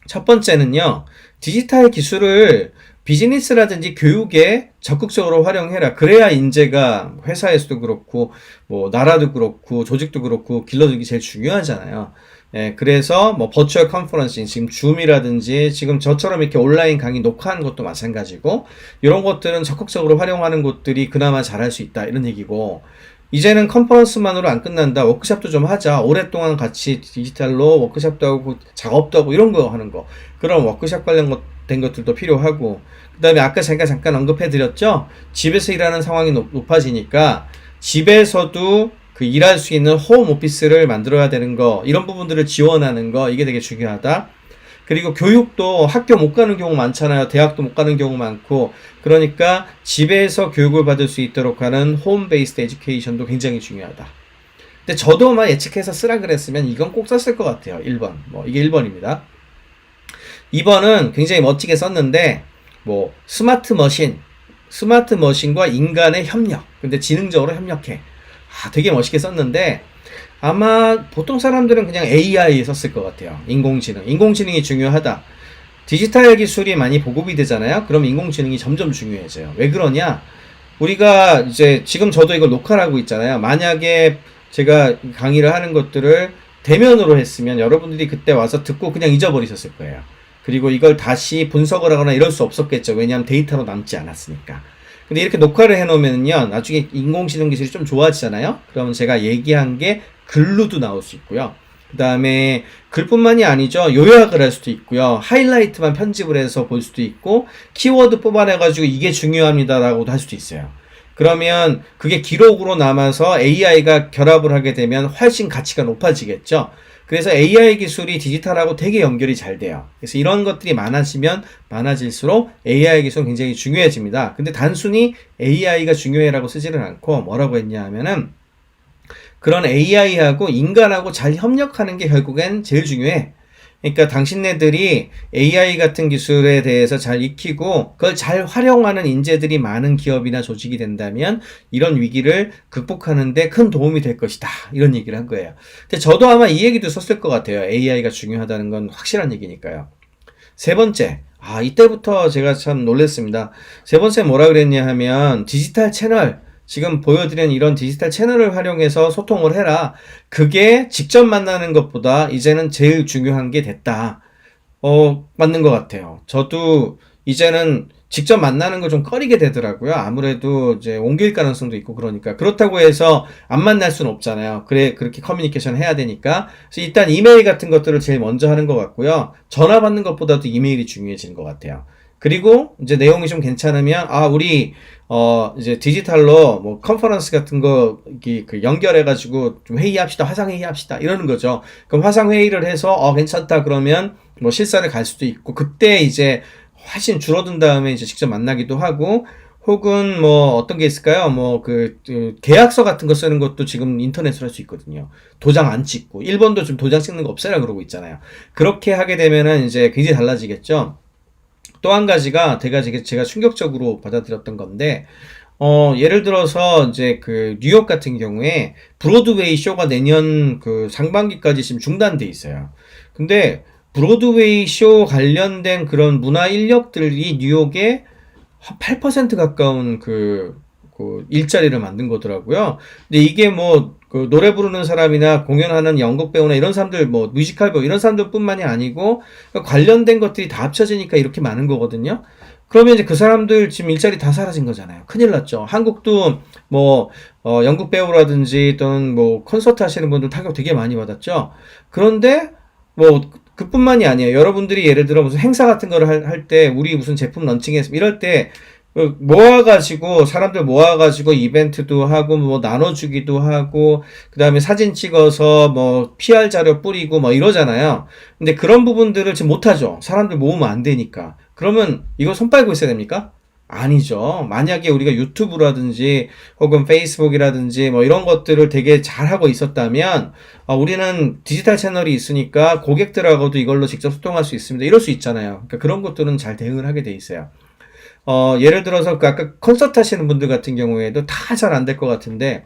첫 번째는요, 디지털 기술을 비즈니스라든지 교육에 적극적으로 활용해라. 그래야 인재가 회사에서도 그렇고, 나라도 그렇고, 조직도 그렇고, 길러주기 제일 중요하잖아요. 예, 그래서 뭐 버추얼 컨퍼런싱, 지금 줌이라든지 지금 저처럼 이렇게 온라인 강의 녹화하는 것도 마찬가지고 이런 것들은 적극적으로 활용하는 곳들이 그나마 잘할 수 있다 이런 얘기고 이제는 컨퍼런스만으로 안 끝난다. 워크숍도 좀 하자. 오랫동안 같이 디지털로 워크숍도 하고 작업도 하고 이런 거 하는 거. 그런 워크숍 관련된 것들도 필요하고 그 다음에 아까 제가 잠깐 언급해드렸죠. 집에서 일하는 상황이 높아지니까 집에서도 그 일할 수 있는 홈 오피스를 만들어야 되는 거 이런 부분들을 지원하는 거 이게 되게 중요하다. 그리고 교육도 학교 못 가는 경우 많잖아요. 대학도 못 가는 경우 많고 그러니까 집에서 교육을 받을 수 있도록 하는 홈 베이스드 에듀케이션도 굉장히 중요하다. 근데 저도 아마 예측해서 쓰라 그랬으면 이건 꼭 썼을 것 같아요. 1번. 뭐 이게 1번입니다. 2번은 굉장히 멋지게 썼는데 뭐 스마트 머신과 인간의 협력. 근데 지능적으로 협력해. 되게 멋있게 썼는데 아마 보통 사람들은 그냥 AI 썼을 것 같아요. 인공지능이 중요하다. 디지털 기술이 많이 보급이 되잖아요. 그럼 인공지능이 점점 중요해져요. 왜 그러냐? 우리가 이제 지금 저도 이걸 녹화를 하고 있잖아요. 만약에 제가 강의를 하는 것들을 대면으로 했으면 여러분들이 그때 와서 듣고 그냥 잊어버리셨을 거예요. 그리고 이걸 다시 분석을 하거나 이럴 수 없었겠죠. 왜냐하면 데이터로 남지 않았으니까. 근데 이렇게 녹화를 해놓으면요, 나중에 인공지능 기술이 좀 좋아지잖아요? 그러면 제가 얘기한 게 글로도 나올 수 있고요. 그 다음에 글뿐만이 아니죠. 요약을 할 수도 있고요. 하이라이트만 편집을 해서 볼 수도 있고, 키워드 뽑아내가지고 이게 중요합니다라고도 할 수도 있어요. 그러면 그게 기록으로 남아서 AI가 결합을 하게 되면 훨씬 가치가 높아지겠죠. 그래서 AI 기술이 디지털하고 되게 연결이 잘 돼요. 그래서 이런 것들이 많아지면 많아질수록 AI 기술은 굉장히 중요해집니다. 근데 단순히 AI가 중요해라고 쓰지는 않고 뭐라고 했냐 하면은 그런 AI하고 인간하고 잘 협력하는 게 결국엔 제일 중요해. 그러니까 당신네들이 AI 같은 기술에 대해서 잘 익히고 그걸 잘 활용하는 인재들이 많은 기업이나 조직이 된다면 이런 위기를 극복하는 데 큰 도움이 될 것이다. 이런 얘기를 한 거예요. 근데 저도 아마 이 얘기도 썼을 것 같아요. AI가 중요하다는 건 확실한 얘기니까요. 세 번째. 이때부터 제가 참 놀랐습니다. 세 번째 뭐라 그랬냐 하면 디지털 채널. 지금 보여드린 이런 디지털 채널을 활용해서 소통을 해라. 그게 직접 만나는 것보다 이제는 제일 중요한 게 됐다. 맞는 것 같아요. 저도 이제는 직접 만나는 걸 좀 꺼리게 되더라고요. 아무래도 이제 옮길 가능성도 있고 그러니까. 그렇다고 해서 안 만날 수는 없잖아요. 그렇게 커뮤니케이션 해야 되니까. 그래서 일단 이메일 같은 것들을 제일 먼저 하는 것 같고요. 전화 받는 것보다도 이메일이 중요해지는 것 같아요. 그리고 이제 내용이 좀 괜찮으면 우리 이제 디지털로 뭐 컨퍼런스 같은 거 연결해 가지고 좀 회의합시다. 화상 회의합시다. 이러는 거죠. 그럼 화상 회의를 해서 괜찮다 그러면 뭐 실사를 갈 수도 있고 그때 이제 훨씬 줄어든 다음에 이제 직접 만나기도 하고 혹은 뭐 어떤 게 있을까요? 뭐 계약서 같은 거 쓰는 것도 지금 인터넷으로 할 수 있거든요. 도장 안 찍고 일본도 좀 도장 찍는 거 없애라 그러고 있잖아요. 그렇게 하게 되면은 이제 굉장히 달라지겠죠. 또 한 가지가 제가 충격적으로 받아들였던 건데, 예를 들어서 이제 뉴욕 같은 경우에 브로드웨이 쇼가 내년 상반기까지 지금 중단돼 있어요. 근데 브로드웨이 쇼 관련된 그런 문화 인력들이 뉴욕에 8% 가까운 일자리를 만든 거더라고요. 근데 이게 노래 부르는 사람이나 공연하는 연극 배우나 이런 사람들, 뮤지컬 배우 이런 사람들 뿐만이 아니고, 관련된 것들이 다 합쳐지니까 이렇게 많은 거거든요. 그러면 이제 그 사람들 지금 일자리 다 사라진 거잖아요. 큰일 났죠. 한국도 연극 배우라든지 또는 콘서트 하시는 분들 타격 되게 많이 받았죠. 그런데, 그뿐만이 아니에요. 여러분들이 예를 들어 무슨 행사 같은 거를 할 때, 우리 무슨 제품 런칭했으면 이럴 때, 사람들 모아가지고 이벤트도 하고, 나눠주기도 하고, 그 다음에 사진 찍어서 PR 자료 뿌리고 이러잖아요. 근데 그런 부분들을 지금 못하죠. 사람들 모으면 안 되니까. 그러면 이거 손 빨고 있어야 됩니까? 아니죠. 만약에 우리가 유튜브라든지 혹은 페이스북이라든지 이런 것들을 되게 잘하고 있었다면 우리는 디지털 채널이 있으니까 고객들하고도 이걸로 직접 소통할 수 있습니다. 이럴 수 있잖아요. 그러니까 그런 것들은 잘 대응을 하게 돼 있어요. 예를 들어서 아까 콘서트 하시는 분들 같은 경우에도 다 잘 안 될 것 같은데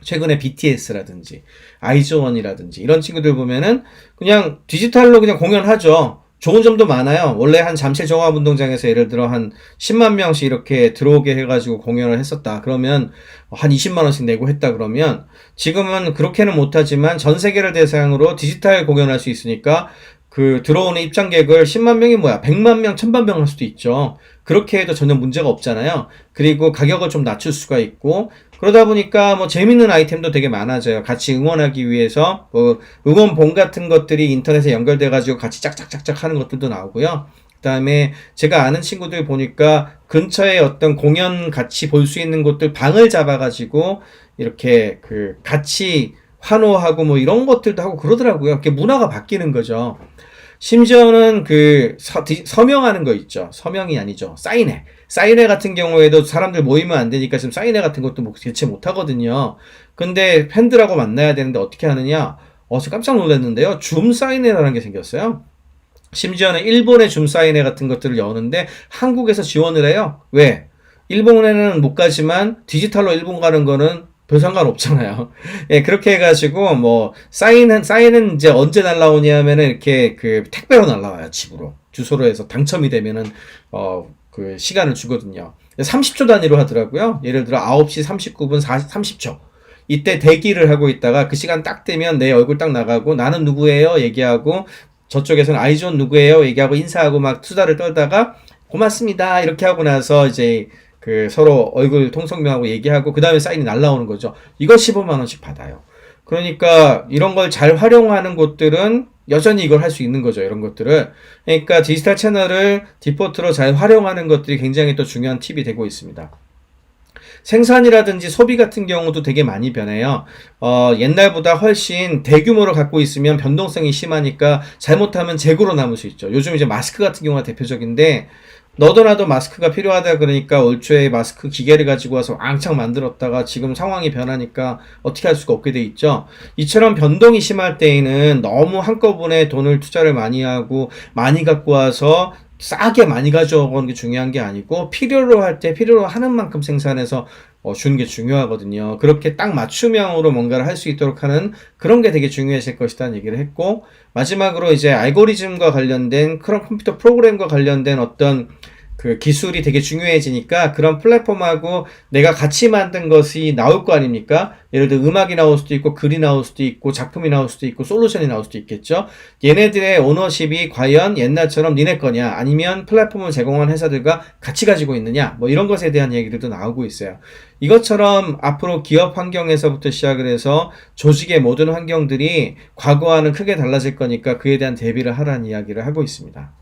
최근에 BTS라든지 아이즈원이라든지 이런 친구들 보면은 그냥 디지털로 그냥 공연하죠. 좋은 점도 많아요. 원래 한 잠실 종합운동장에서 예를 들어 한 10만 명씩 이렇게 들어오게 해가지고 공연을 했었다. 그러면 한 20만 원씩 내고 했다 그러면 지금은 그렇게는 못하지만 전 세계를 대상으로 디지털 공연할 수 있으니까 그 들어오는 입장객을 10만 명이 뭐야 100만 명, 1000만 명 할 수도 있죠. 그렇게 해도 전혀 문제가 없잖아요. 그리고 가격을 좀 낮출 수가 있고 그러다 보니까 뭐 재밌는 아이템도 되게 많아져요. 같이 응원하기 위해서 뭐 응원봉 같은 것들이 인터넷에 연결돼 가지고 같이 짝짝짝짝 하는 것들도 나오고요. 그다음에 제가 아는 친구들 보니까 근처에 어떤 공연 같이 볼 수 있는 곳들 방을 잡아 가지고 이렇게 그 같이 환호하고 뭐 이런 것들도 하고 그러더라고요. 이렇게 문화가 바뀌는 거죠. 심지어는 그 서명하는 거 있죠. 서명이 아니죠. 사인회. 사인회 같은 경우에도 사람들 모이면 안 되니까 지금 사인회 같은 것도 뭐 대체 못 하거든요. 근데 팬들하고 만나야 되는데 어떻게 하느냐? 저 깜짝 놀랐는데요. 줌 사인회라는 게 생겼어요. 심지어는 일본의 줌 사인회 같은 것들을 여는데 한국에서 지원을 해요. 왜? 일본에는 못 가지만 디지털로 일본 가는 거는 별 상관없잖아요. 예, 그렇게 해가지고, 뭐, 사인은 이제 언제 날라오냐면은 이렇게 그 택배로 날라와요, 집으로. 주소로 해서 당첨이 되면은, 그 시간을 주거든요. 30초 단위로 하더라고요. 예를 들어 9시 39분 30초. 이때 대기를 하고 있다가 그 시간 딱 되면 내 얼굴 딱 나가고 나는 누구예요? 얘기하고 저쪽에서는 아이존 누구예요? 얘기하고 인사하고 막 수다를 떨다가 고맙습니다. 이렇게 하고 나서 이제 그 서로 얼굴 통성명하고 얘기하고 그 다음에 사인이 날라오는 거죠. 이거 15만 원씩 받아요. 그러니까 이런 걸 잘 활용하는 곳들은 여전히 이걸 할 수 있는 거죠. 이런 것들을. 그러니까 디지털 채널을 디포트로 잘 활용하는 것들이 굉장히 또 중요한 팁이 되고 있습니다. 생산이라든지 소비 같은 경우도 되게 많이 변해요. 옛날보다 훨씬 대규모로 갖고 있으면 변동성이 심하니까 잘못하면 재고로 남을 수 있죠. 요즘 이제 마스크 같은 경우가 대표적인데 너도 나도 마스크가 필요하다 그러니까 올 초에 마스크 기계를 가지고 와서 왕창 만들었다가 지금 상황이 변하니까 어떻게 할 수가 없게 돼 있죠. 이처럼 변동이 심할 때에는 너무 한꺼번에 돈을 투자를 많이 하고 많이 갖고 와서 싸게 많이 가져오는 게 중요한 게 아니고 필요로 할 때 필요로 하는 만큼 생산해서 주는 게 중요하거든요. 그렇게 딱 맞춤형으로 뭔가를 할 수 있도록 하는 그런 게 되게 중요해질 것이라는 얘기를 했고 마지막으로 이제 알고리즘과 관련된 그런 컴퓨터 프로그램과 관련된 어떤 그 기술이 되게 중요해지니까 그런 플랫폼하고 내가 같이 만든 것이 나올 거 아닙니까? 예를 들어 음악이 나올 수도 있고 글이 나올 수도 있고 작품이 나올 수도 있고 솔루션이 나올 수도 있겠죠. 얘네들의 오너십이 과연 옛날처럼 니네 거냐 아니면 플랫폼을 제공한 회사들과 같이 가지고 있느냐 뭐 이런 것에 대한 얘기들도 나오고 있어요. 이것처럼 앞으로 기업 환경에서부터 시작을 해서 조직의 모든 환경들이 과거와는 크게 달라질 거니까 그에 대한 대비를 하라는 이야기를 하고 있습니다.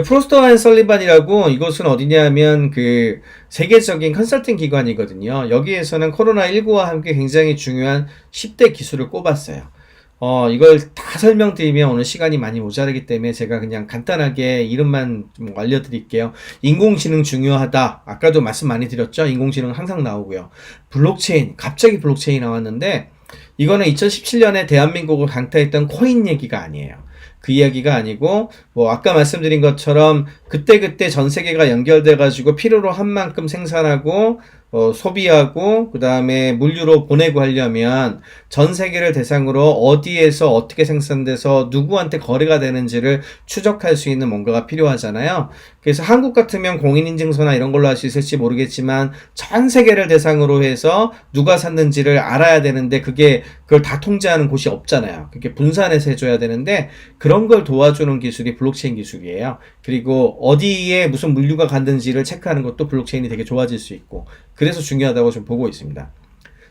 프로스터 앤 설리반이라고 이곳은 어디냐면 그 세계적인 컨설팅 기관이거든요. 여기에서는 코로나19와 함께 굉장히 중요한 10대 기술을 꼽았어요. 이걸 다 설명드리면 오늘 시간이 많이 모자라기 때문에 제가 그냥 간단하게 이름만 좀 알려드릴게요. 인공지능 중요하다. 아까도 말씀 많이 드렸죠. 인공지능 항상 나오고요. 블록체인, 갑자기 블록체인 나왔는데 이거는 2017년에 대한민국을 강타했던 코인 얘기가 아니에요. 그 이야기가 아니고 뭐 아까 말씀드린 것처럼 그때그때 전 세계가 연결돼 가지고 필요로 한 만큼 생산하고 소비하고 그 다음에 물류로 보내고 하려면 전 세계를 대상으로 어디에서 어떻게 생산돼서 누구한테 거래가 되는지를 추적할 수 있는 뭔가가 필요하잖아요. 그래서 한국 같으면 공인인증서나 이런 걸로 할 수 있을지 모르겠지만 전 세계를 대상으로 해서 누가 샀는지를 알아야 되는데 그걸 다 통제하는 곳이 없잖아요. 그게 분산해서 해줘야 되는데 그런 걸 도와주는 기술이 블록체인 기술이에요. 그리고 어디에 무슨 물류가 갔는지를 체크하는 것도 블록체인이 되게 좋아질 수 있고 그래서 중요하다고 좀 보고 있습니다.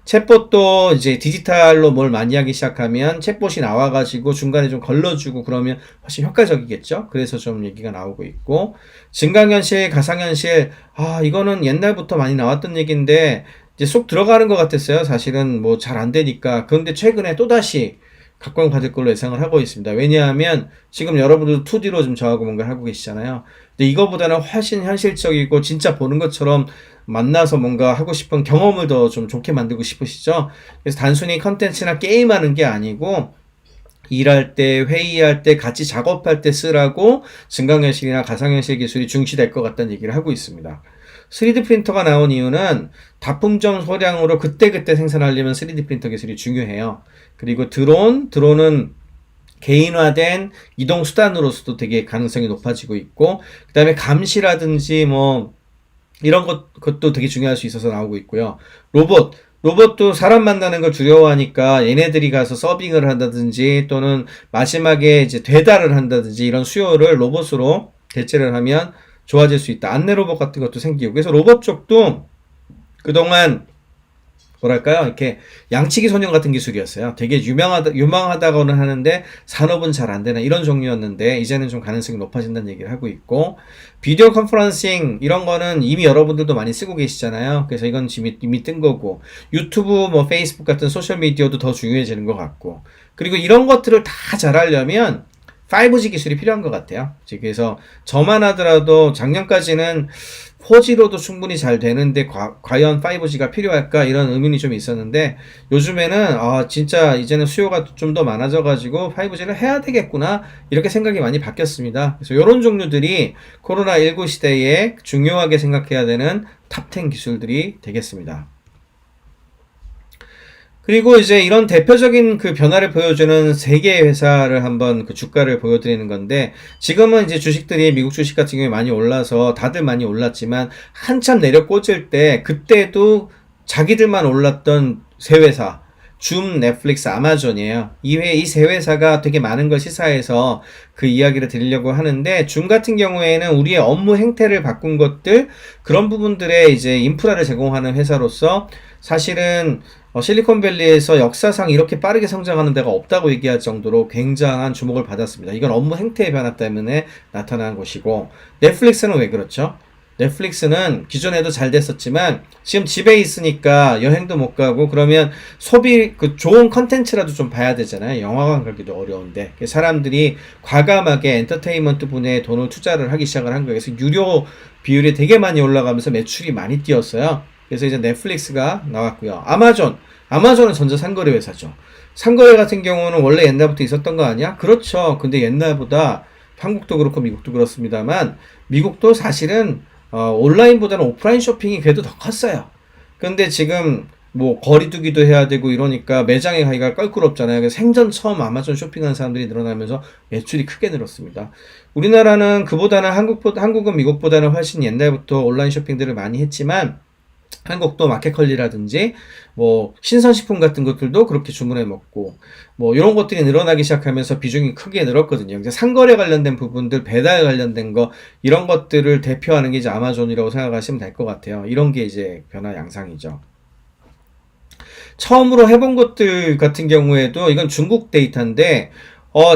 챗봇도 이제 디지털로 뭘 많이 하기 시작하면 챗봇이 나와가지고 중간에 좀 걸러주고 그러면 훨씬 효과적이겠죠? 그래서 좀 얘기가 나오고 있고 증강현실, 가상현실 이거는 옛날부터 많이 나왔던 얘기인데 이제 쏙 들어가는 것 같았어요. 사실은 뭐 잘 안 되니까. 그런데 최근에 또다시 각광받을 걸로 예상을 하고 있습니다. 왜냐하면 지금 여러분들도 2D로 좀 저하고 뭔가를 하고 계시잖아요. 근데 이거보다는 훨씬 현실적이고 진짜 보는 것처럼 만나서 뭔가 하고 싶은 경험을 더 좀 좋게 만들고 싶으시죠? 그래서 단순히 컨텐츠나 게임하는 게 아니고 일할 때, 회의할 때, 같이 작업할 때 쓰라고 증강현실이나 가상현실 기술이 중시될 것 같다는 얘기를 하고 있습니다. 3D 프린터가 나온 이유는 다품종 소량으로 그때그때 생산하려면 3D 프린터 기술이 중요해요. 그리고 드론은 개인화된 이동 수단으로서도 되게 가능성이 높아지고 있고, 그 다음에 감시라든지 뭐 이런 것도 되게 중요할 수 있어서 나오고 있고요. 로봇도 사람 만나는 걸 두려워하니까 얘네들이 가서 서빙을 한다든지 또는 마지막에 이제 배달을 한다든지 이런 수요를 로봇으로 대체를 하면 좋아질 수 있다. 안내 로봇 같은 것도 생기고. 그래서 로봇 쪽도 그동안 뭐랄까요? 이렇게 양치기 소년 같은 기술이었어요. 되게 유망하다고는 하는데 산업은 잘 안 되는 이런 종류였는데 이제는 좀 가능성이 높아진다는 얘기를 하고 있고, 비디오 컨퍼런싱 이런 거는 이미 여러분들도 많이 쓰고 계시잖아요. 그래서 이건 이미 뜬 거고, 유튜브 뭐 페이스북 같은 소셜 미디어도 더 중요해지는 것 같고, 그리고 이런 것들을 다 잘하려면 5G 기술이 필요한 것 같아요. 그래서 저만 하더라도 작년까지는 4G로도 충분히 잘 되는데 과연 5G가 필요할까 이런 의문이 좀 있었는데, 요즘에는 진짜 이제는 수요가 좀 더 많아져가지고 5G를 해야 되겠구나 이렇게 생각이 많이 바뀌었습니다. 그래서 이런 종류들이 코로나19 시대에 중요하게 생각해야 되는 탑10 기술들이 되겠습니다. 그리고 이제 이런 대표적인 그 변화를 보여주는 세 개의 회사를 한번 그 주가를 보여드리는 건데, 지금은 이제 주식들이 미국 주식 같은 경우에 많이 올라서 다들 많이 올랐지만 한참 내려 꽂을 때 그때도 자기들만 올랐던 세 회사, 줌, 넷플릭스, 아마존이에요. 이 세 회사가 되게 많은 걸 시사해서 그 이야기를 드리려고 하는데, 줌 같은 경우에는 우리의 업무 행태를 바꾼 것들, 그런 부분들에 이제 인프라를 제공하는 회사로서 사실은 실리콘밸리에서 역사상 이렇게 빠르게 성장하는 데가 없다고 얘기할 정도로 굉장한 주목을 받았습니다. 이건 업무 행태의 변화 때문에 나타난 것이고, 넷플릭스는 왜 그렇죠? 넷플릭스는 기존에도 잘 됐었지만 지금 집에 있으니까 여행도 못 가고, 그러면 그 좋은 컨텐츠라도 좀 봐야 되잖아요. 영화관 가기도 어려운데 사람들이 과감하게 엔터테인먼트 분야에 돈을 투자를 하기 시작을 한 거예요. 그래서 유료 비율이 되게 많이 올라가면서 매출이 많이 뛰었어요. 그래서 이제 넷플릭스가 나왔고요. 아마존은 전자상거래 회사죠. 상거래 같은 경우는 원래 옛날부터 있었던 거 아니야? 그렇죠. 근데 옛날보다 한국도 그렇고 미국도 그렇습니다만, 미국도 사실은 온라인보다는 오프라인 쇼핑이 그래도 더 컸어요. 근데 지금 뭐 거리두기도 해야 되고 이러니까 매장에 가기가 껄끄럽잖아요. 그래서 생전 처음 아마존 쇼핑하는 사람들이 늘어나면서 매출이 크게 늘었습니다. 우리나라는 한국은 미국보다는 훨씬 옛날부터 온라인 쇼핑들을 많이 했지만, 한국도 마켓컬리라든지 뭐 신선식품 같은 것들도 그렇게 주문해 먹고 뭐 이런 것들이 늘어나기 시작하면서 비중이 크게 늘었거든요. 이제 상거래 관련된 부분들, 배달 관련된 거, 이런 것들을 대표하는 게 이제 아마존이라고 생각하시면 될 것 같아요. 이런 게 이제 변화 양상이죠. 처음으로 해본 것들 같은 경우에도 이건 중국 데이터인데,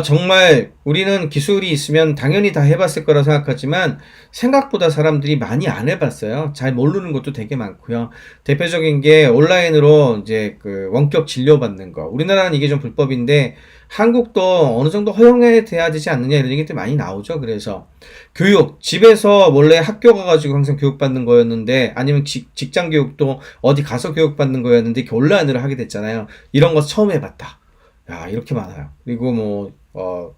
정말 우리는 기술이 있으면 당연히 다 해봤을 거라 생각하지만 생각보다 사람들이 많이 안 해봤어요. 잘 모르는 것도 되게 많고요. 대표적인 게 온라인으로 이제 그 원격 진료받는 거. 우리나라는 이게 좀 불법인데 한국도 어느 정도 허용해야 되지 않느냐 이런 얘기들 많이 나오죠. 그래서 교육, 집에서 원래 학교 가가지고 항상 교육받는 거였는데, 아니면 직장 교육도 어디 가서 교육받는 거였는데 이렇게 온라인으로 하게 됐잖아요. 이런 거 처음 해봤다. 야, 이렇게 많아요. 그리고 뭐,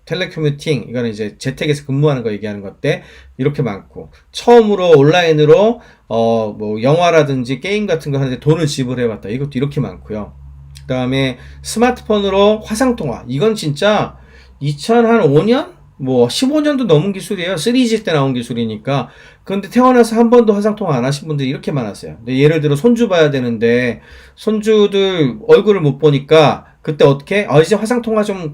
텔레커뮤팅, 이거는 이제 재택에서 근무하는 거 얘기하는 건데, 이렇게 많고, 처음으로 온라인으로, 뭐, 영화라든지 게임 같은 거 하는데 돈을 지불해봤다. 이것도 이렇게 많고요. 그 다음에 스마트폰으로 화상통화. 이건 진짜 2005년? 뭐 15년도 넘은 기술이에요. 3G 때 나온 기술이니까. 그런데 태어나서 한 번도 화상통화 안 하신 분들이 이렇게 많았어요. 근데 예를 들어 손주 봐야 되는데 손주들 얼굴을 못 보니까 그때 어떻게? 이제 화상통화 좀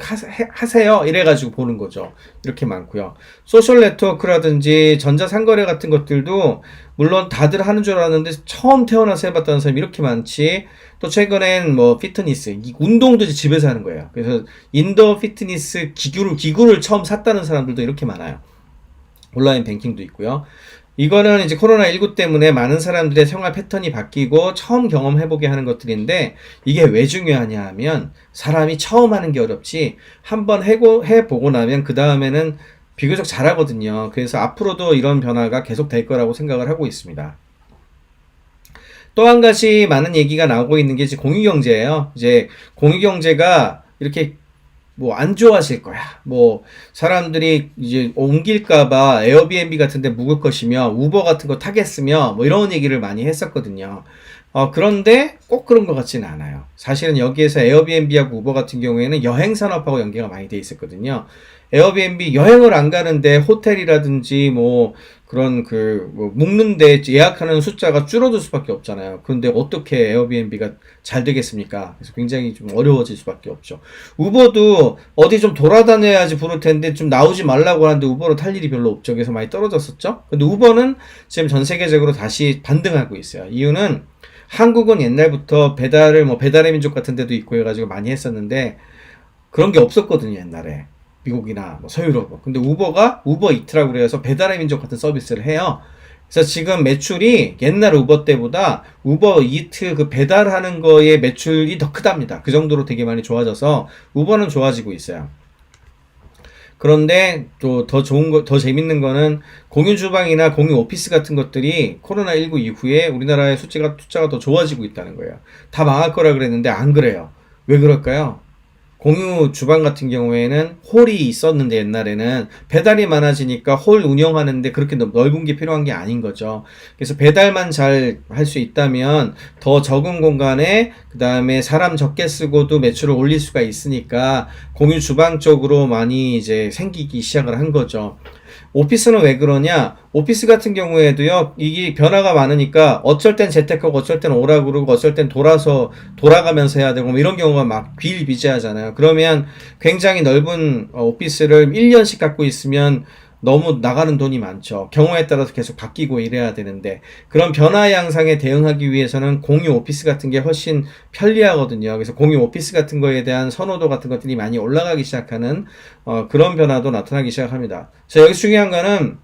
하세요. 이래가지고 보는 거죠. 이렇게 많고요. 소셜 네트워크라든지 전자상거래 같은 것들도 물론 다들 하는 줄 알았는데 처음 태어나서 해봤다는 사람이 이렇게 많지. 또 최근엔 뭐 피트니스, 운동도 이제 집에서 하는 거예요. 그래서 인도어 피트니스 기구를 처음 샀다는 사람들도 이렇게 많아요. 온라인 뱅킹도 있고요. 이거는 이제 코로나19 때문에 많은 사람들의 생활 패턴이 바뀌고 처음 경험해보게 하는 것들인데, 이게 왜 중요하냐 하면 사람이 처음 하는 게 어렵지 한번 해보고 나면 그 다음에는 비교적 잘하거든요. 그래서 앞으로도 이런 변화가 계속 될 거라고 생각을 하고 있습니다. 또 한 가지 많은 얘기가 나오고 있는 게 이제 공유경제예요. 이제 공유경제가 이렇게 뭐 안 좋아질 거야. 뭐 사람들이 이제 옮길까봐 에어비앤비 같은 데 묵을 것이며 우버 같은 거 타겠으며 뭐 이런 얘기를 많이 했었거든요. 그런데 꼭 그런 것 같지는 않아요. 사실은 여기에서 에어비앤비하고 우버 같은 경우에는 여행 산업하고 연계가 많이 돼 있었거든요. 에어비앤비 여행을 안 가는데 호텔이라든지 뭐 그런 뭐 묵는데 예약하는 숫자가 줄어들 수밖에 없잖아요. 그런데 어떻게 에어비앤비가 잘 되겠습니까? 그래서 굉장히 좀 어려워질 수밖에 없죠. 우버도 어디 좀 돌아다녀야지 부를 텐데 좀 나오지 말라고 하는데 우버로 탈 일이 별로 없죠. 그래서 많이 떨어졌었죠. 근데 우버는 지금 전 세계적으로 다시 반등하고 있어요. 이유는 한국은 옛날부터 배달의 민족 같은 데도 있고 해가지고 많이 했었는데 그런 게 없었거든요, 옛날에. 미국이나 뭐 서유럽. 근데 우버가 우버 이트라고 그래서 배달의 민족 같은 서비스를 해요. 그래서 지금 매출이 옛날 우버 때보다 우버 이트 그 배달하는 거의 매출이 더 크답니다. 그 정도로 되게 많이 좋아져서 우버는 좋아지고 있어요. 그런데 또 더 재밌는 거는 공유 주방이나 공유 오피스 같은 것들이 코로나19 이후에 우리나라의 숫자가 더 좋아지고 있다는 거예요. 다 망할 거라 그랬는데 안 그래요. 왜 그럴까요? 공유 주방 같은 경우에는 홀이 있었는데 옛날에는 배달이 많아지니까 홀 운영하는데 그렇게 넓은 게 필요한 게 아닌 거죠. 그래서 배달만 잘 할 수 있다면 더 적은 공간에 그 다음에 사람 적게 쓰고도 매출을 올릴 수가 있으니까 공유 주방 쪽으로 많이 이제 생기기 시작을 한 거죠. 오피스는 왜 그러냐? 오피스 같은 경우에도요, 이게 변화가 많으니까 어쩔 땐 재택하고 어쩔 땐 오라 그러고 어쩔 땐 돌아가면서 해야 되고 뭐 이런 경우가 막 비일비재하잖아요. 그러면 굉장히 넓은 오피스를 1년씩 갖고 있으면 너무 나가는 돈이 많죠. 경우에 따라서 계속 바뀌고 이래야 되는데 그런 변화 양상에 대응하기 위해서는 공유 오피스 같은 게 훨씬 편리하거든요. 그래서 공유 오피스 같은 거에 대한 선호도 같은 것들이 많이 올라가기 시작하는 그런 변화도 나타나기 시작합니다. 자, 여기 중요한 거는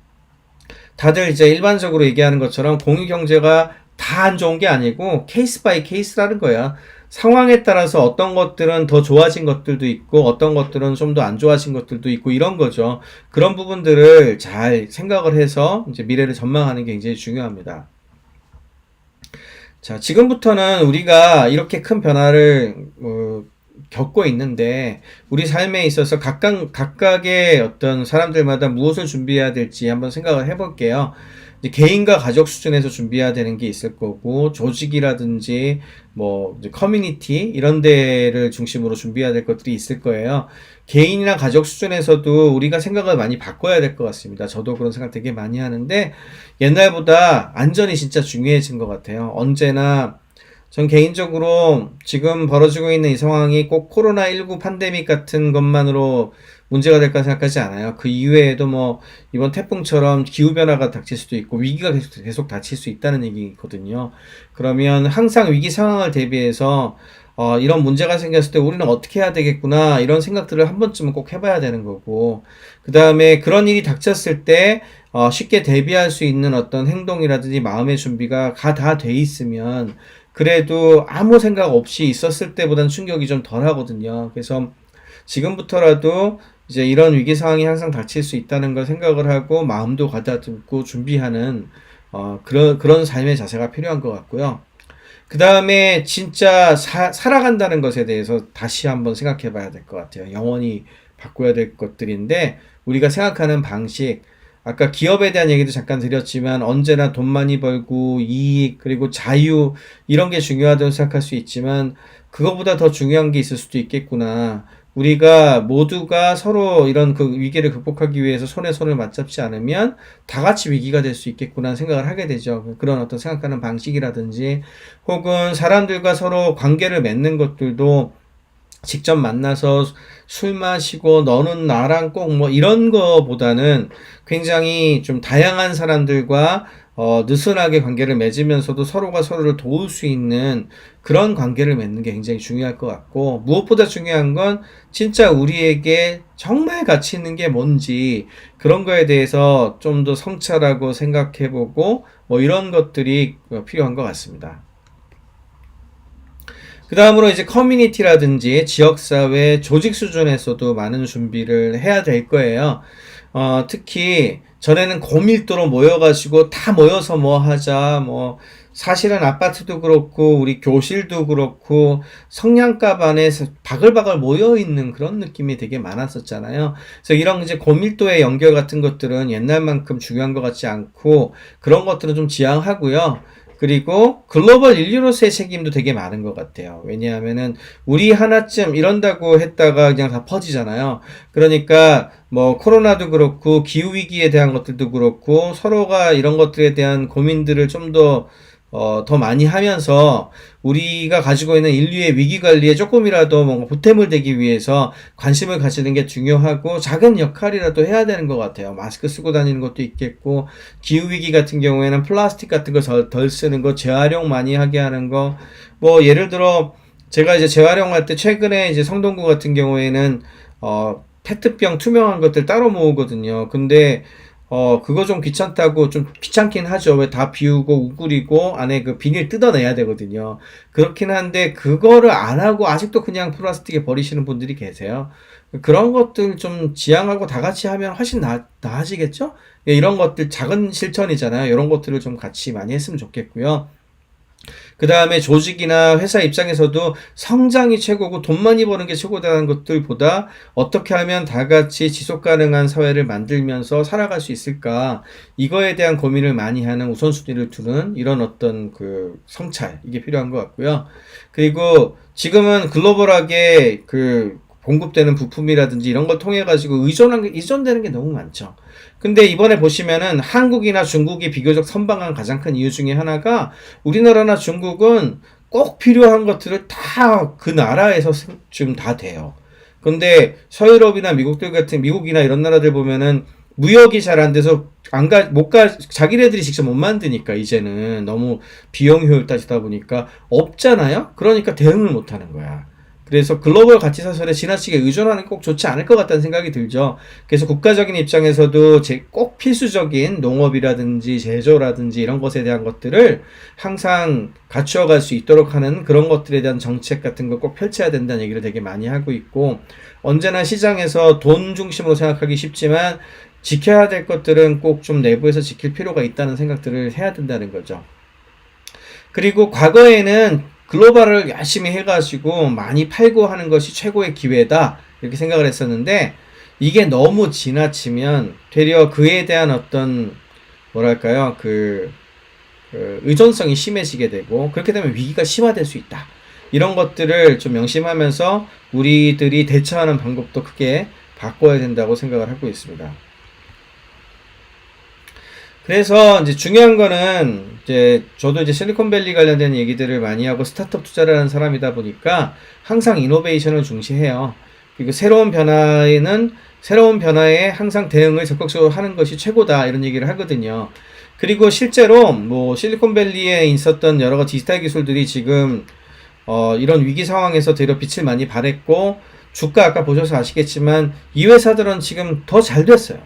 다들 이제 일반적으로 얘기하는 것처럼 공유 경제가 다 안 좋은 게 아니고 케이스 바이 케이스라는 거야. 상황에 따라서 어떤 것들은 더 좋아진 것들도 있고 어떤 것들은 좀 더 안 좋아진 것들도 있고 이런 거죠. 그런 부분들을 잘 생각을 해서 이제 미래를 전망하는 게 굉장히 중요합니다. 자, 지금부터는 우리가 이렇게 큰 변화를 겪고 있는데 우리 삶에 있어서 각각의 어떤 사람들마다 무엇을 준비해야 될지 한번 생각을 해볼게요. 이제 개인과 가족 수준에서 준비해야 되는 게 있을 거고 조직이라든지 뭐 이제 커뮤니티 이런 데를 중심으로 준비해야 될 것들이 있을 거예요. 개인이나 가족 수준에서도 우리가 생각을 많이 바꿔야 될 것 같습니다. 저도 그런 생각 되게 많이 하는데 옛날보다 안전이 진짜 중요해진 것 같아요. 언제나 전 개인적으로 지금 벌어지고 있는 이 상황이 꼭 코로나19 팬데믹 같은 것만으로 문제가 될까 생각하지 않아요. 그 이외에도 뭐 이번 태풍처럼 기후변화가 닥칠 수도 있고 위기가 계속 닥칠 수 있다는 얘기거든요. 그러면 항상 위기 상황을 대비해서 이런 문제가 생겼을 때 우리는 어떻게 해야 되겠구나 이런 생각들을 한 번쯤은 꼭 해봐야 되는 거고 그 다음에 그런 일이 닥쳤을 때 쉽게 대비할 수 있는 어떤 행동이라든지 마음의 준비가 다 돼 있으면 그래도 아무 생각 없이 있었을 때보다는 충격이 좀 덜 하거든요. 그래서 지금부터라도 이제 이런 위기 상황이 항상 닥칠 수 있다는 걸 생각을 하고 마음도 가다듬고 준비하는 그런 삶의 자세가 필요한 것 같고요. 그 다음에 진짜 살아간다는 것에 대해서 다시 한번 생각해 봐야 될 것 같아요. 영원히 바꿔야 될 것들인데 우리가 생각하는 방식 아까 기업에 대한 얘기도 잠깐 드렸지만 언제나 돈 많이 벌고 이익 그리고 자유 이런 게 중요하다고 생각할 수 있지만 그거보다 더 중요한 게 있을 수도 있겠구나. 우리가 모두가 서로 이런 그 위기를 극복하기 위해서 손에 손을 맞잡지 않으면 다 같이 위기가 될 수 있겠구나 생각을 하게 되죠. 그런 어떤 생각하는 방식이라든지 혹은 사람들과 서로 관계를 맺는 것들도 직접 만나서 술 마시고 너는 나랑 꼭 뭐 이런 거보다는 굉장히 좀 다양한 사람들과 느슨하게 관계를 맺으면서도 서로가 서로를 도울 수 있는 그런 관계를 맺는 게 굉장히 중요할 것 같고 무엇보다 중요한 건 진짜 우리에게 정말 가치 있는 게 뭔지 그런 거에 대해서 좀 더 성찰하고 생각해보고 뭐 이런 것들이 필요한 것 같습니다. 그 다음으로 이제 커뮤니티라든지 지역사회, 조직 수준에서도 많은 준비를 해야 될 거예요. 특히 전에는 고밀도로 모여가지고 다 모여서 뭐 하자, 뭐 사실은 아파트도 그렇고 우리 교실도 그렇고 성냥갑 안에 바글바글 모여있는 그런 느낌이 되게 많았었잖아요. 그래서 이런 이제 고밀도의 연결 같은 것들은 옛날만큼 중요한 것 같지 않고 그런 것들은 좀 지양하고요. 그리고 글로벌 인류로서의 책임도 되게 많은 것 같아요. 왜냐하면은 우리 하나쯤 이런다고 했다가 그냥 다 퍼지잖아요. 그러니까 뭐 코로나도 그렇고 기후 위기에 대한 것들도 그렇고 서로가 이런 것들에 대한 고민들을 좀 더 많이 하면서 우리가 가지고 있는 인류의 위기 관리에 조금이라도 뭔가 보탬을 되기 위해서 관심을 가지는 게 중요하고 작은 역할이라도 해야 되는 것 같아요. 마스크 쓰고 다니는 것도 있겠고, 기후위기 같은 경우에는 플라스틱 같은 거 덜 쓰는 거, 재활용 많이 하게 하는 거, 뭐 예를 들어 제가 이제 재활용할 때 최근에 이제 성동구 같은 경우에는 페트병 투명한 것들 따로 모으거든요. 근데 그거 좀 귀찮다고 좀 귀찮긴 하죠. 왜 다 비우고 우그리고 안에 그 비닐 뜯어내야 되거든요. 그렇긴 한데 그거를 안 하고 아직도 그냥 플라스틱에 버리시는 분들이 계세요. 그런 것들 좀 지양하고 다 같이 하면 훨씬 나아지겠죠? 예, 이런 것들 작은 실천이잖아요. 이런 것들을 좀 같이 많이 했으면 좋겠고요. 그 다음에 조직이나 회사 입장에서도 성장이 최고고 돈 많이 버는 게 최고다는 것들보다 어떻게 하면 다 같이 지속 가능한 사회를 만들면서 살아갈 수 있을까, 이거에 대한 고민을 많이 하는 우선순위를 두는 이런 어떤 그 성찰, 이게 필요한 것 같고요. 그리고 지금은 글로벌하게 그 공급되는 부품이라든지 이런 걸 통해 가지고 의존되는 게 너무 많죠. 근데 이번에 보시면은 한국이나 중국이 비교적 선방한 가장 큰 이유 중에 하나가, 우리나라나 중국은 꼭 필요한 것들을 다 그 나라에서 지금 다 돼요. 근데 서유럽이나 미국이나 이런 나라들 보면은 무역이 잘 안 돼서 자기네들이 직접 못 만드니까, 이제는 너무 비용 효율 따지다 보니까 없잖아요? 그러니까 대응을 못 하는 거야. 그래서 글로벌 가치 사설에 지나치게 의존하는 게 꼭 좋지 않을 것 같다는 생각이 들죠. 그래서 국가적인 입장에서도 꼭 필수적인 농업이라든지 제조라든지 이런 것에 대한 것들을 항상 갖추어갈 수 있도록 하는 그런 것들에 대한 정책 같은 걸 꼭 펼쳐야 된다는 얘기를 되게 많이 하고 있고, 언제나 시장에서 돈 중심으로 생각하기 쉽지만 지켜야 될 것들은 꼭 좀 내부에서 지킬 필요가 있다는 생각들을 해야 된다는 거죠. 그리고 과거에는 글로벌을 열심히 해가지고 많이 팔고 하는 것이 최고의 기회다, 이렇게 생각을 했었는데, 이게 너무 지나치면 되려 그에 대한 어떤 뭐랄까요, 의존성이 심해지게 되고, 그렇게 되면 위기가 심화될 수 있다, 이런 것들을 좀 명심하면서 우리들이 대처하는 방법도 크게 바꿔야 된다고 생각을 하고 있습니다. 그래서 이제 중요한 거는, 이제 저도 이제 실리콘밸리 관련된 얘기들을 많이 하고 스타트업 투자를 하는 사람이다 보니까 항상 이노베이션을 중시해요. 그리고 새로운 변화에 항상 대응을 적극적으로 하는 것이 최고다, 이런 얘기를 하거든요. 그리고 실제로 뭐 실리콘밸리에 있었던 여러 가지 디지털 기술들이 지금 이런 위기 상황에서 되려 빛을 많이 발했고, 주가 아까 보셔서 아시겠지만 이 회사들은 지금 더 잘 됐어요.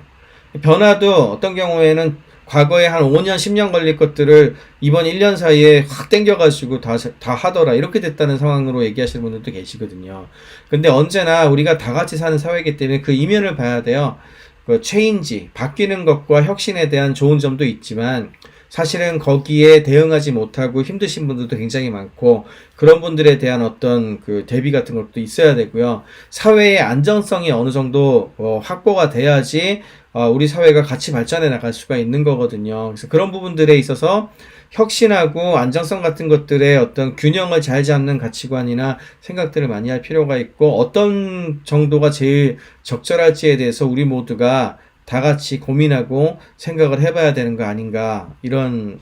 변화도 어떤 경우에는 과거에 한 5년, 10년 걸릴 것들을 이번 1년 사이에 확 땡겨가지고 다 하더라, 이렇게 됐다는 상황으로 얘기하시는 분들도 계시거든요. 근데 언제나 우리가 다 같이 사는 사회이기 때문에 그 이면을 봐야 돼요. 그 체인지, 바뀌는 것과 혁신에 대한 좋은 점도 있지만, 사실은 거기에 대응하지 못하고 힘드신 분들도 굉장히 많고, 그런 분들에 대한 어떤 그 대비 같은 것도 있어야 되고요. 사회의 안정성이 어느 정도 확보가 돼야지 우리 사회가 같이 발전해 나갈 수가 있는 거거든요. 그래서 그런 부분들에 있어서 혁신하고 안정성 같은 것들의 어떤 균형을 잘 잡는 가치관이나 생각들을 많이 할 필요가 있고, 어떤 정도가 제일 적절할지에 대해서 우리 모두가 다 같이 고민하고 생각을 해봐야 되는 거 아닌가, 이런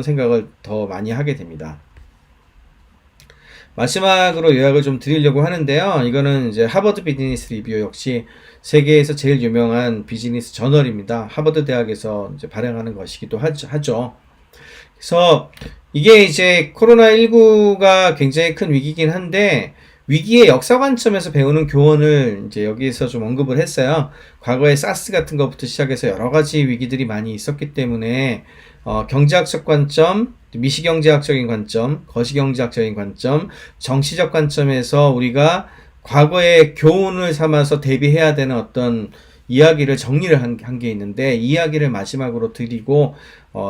생각을 더 많이 하게 됩니다. 마지막으로 요약을 좀 드리려고 하는데요. 이거는 이제 하버드 비즈니스 리뷰, 역시 세계에서 제일 유명한 비즈니스 저널입니다. 하버드 대학에서 이제 발행하는 것이기도 하죠. 그래서 이게 이제 코로나19가 굉장히 큰 위기긴 한데, 위기의 역사 관점에서 배우는 교훈을 이제 여기에서 좀 언급을 했어요. 과거에 사스 같은 것부터 시작해서 여러 가지 위기들이 많이 있었기 때문에 경제학적 관점, 미시경제학적인 관점, 거시경제학적인 관점, 정치적 관점에서 우리가 과거의 교훈을 삼아서 대비해야 되는 어떤 이야기를 정리를 한 게 있는데, 이 이야기를 마지막으로 드리고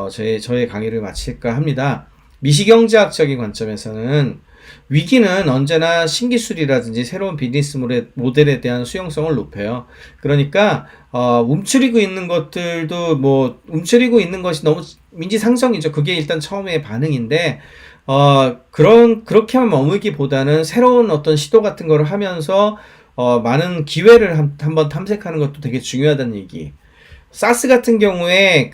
저의 강의를 마칠까 합니다. 미시경제학적인 관점에서는 위기는 언제나 신기술이라든지 새로운 비즈니스 모델에 대한 수용성을 높여요. 그러니까 움츠리고 있는 것들도 움츠리고 있는 것이 너무 인지상정이죠. 그게 일단 처음에 반응인데, 그렇게만 머물기보다는 새로운 어떤 시도 같은 거를 하면서, 많은 기회를 한번 탐색하는 것도 되게 중요하다는 얘기. 사스 같은 경우에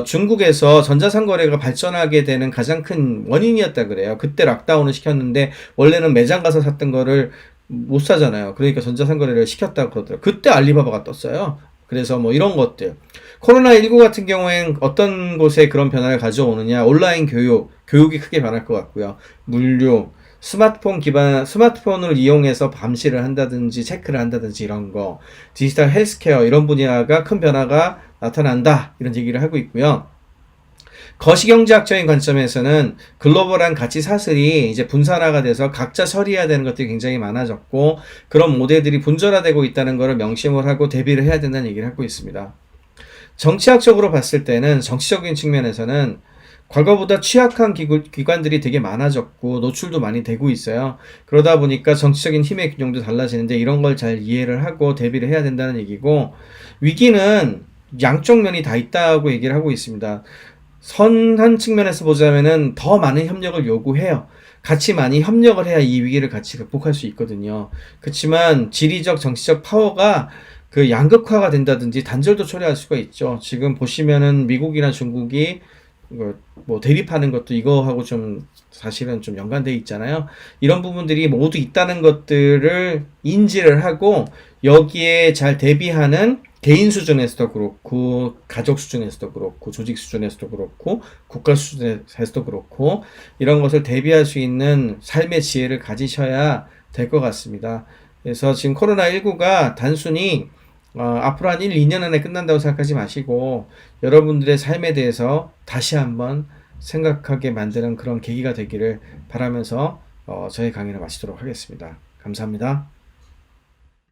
중국에서 전자상거래가 발전하게 되는 가장 큰 원인이었다 그래요. 그때 락다운을 시켰는데 원래는 매장 가서 샀던 거를 못 사잖아요. 그러니까 전자상거래를 시켰다고 그러더라고요. 그때 알리바바가 떴어요. 그래서 뭐 이런 것들. 코로나19 같은 경우엔 어떤 곳에 그런 변화를 가져오느냐. 온라인 교육이 크게 변할 것 같고요. 물류, 스마트폰을 이용해서 감시를 한다든지 체크를 한다든지 이런 거, 디지털 헬스케어 이런 분야가 큰 변화가 나타난다. 이런 얘기를 하고 있고요. 거시경제학적인 관점에서는 글로벌한 가치 사슬이 이제 분산화가 돼서 각자 처리해야 되는 것들이 굉장히 많아졌고, 그런 모델들이 분절화되고 있다는 것을 명심을 하고 대비를 해야 된다는 얘기를 하고 있습니다. 정치학적으로 봤을 때는, 정치적인 측면에서는 과거보다 취약한 기관들이 되게 많아졌고 노출도 많이 되고 있어요. 그러다 보니까 정치적인 힘의 균형도 달라지는데, 이런 걸 잘 이해를 하고 대비를 해야 된다는 얘기고, 위기는 양쪽 면이 다 있다고 얘기를 하고 있습니다. 선한 측면에서 보자면은 더 많은 협력을 요구해요. 같이 많이 협력을 해야 이 위기를 같이 극복할 수 있거든요. 그렇지만 지리적, 정치적 파워가 양극화가 된다든지 단절도 초래할 수가 있죠. 지금 보시면은 미국이나 중국이 뭐 대립하는 것도 이거하고 좀 사실은 좀 연관돼 있잖아요. 이런 부분들이 모두 있다는 것들을 인지를 하고 여기에 잘 대비하는 개인 수준에서도 그렇고, 가족 수준에서도 그렇고, 조직 수준에서도 그렇고, 국가 수준에서도 그렇고, 이런 것을 대비할 수 있는 삶의 지혜를 가지셔야 될 것 같습니다. 그래서 지금 코로나19가 단순히 앞으로 한 1, 2년 안에 끝난다고 생각하지 마시고, 여러분들의 삶에 대해서 다시 한번 생각하게 만드는 그런 계기가 되기를 바라면서 저의 강의를 마치도록 하겠습니다. 감사합니다.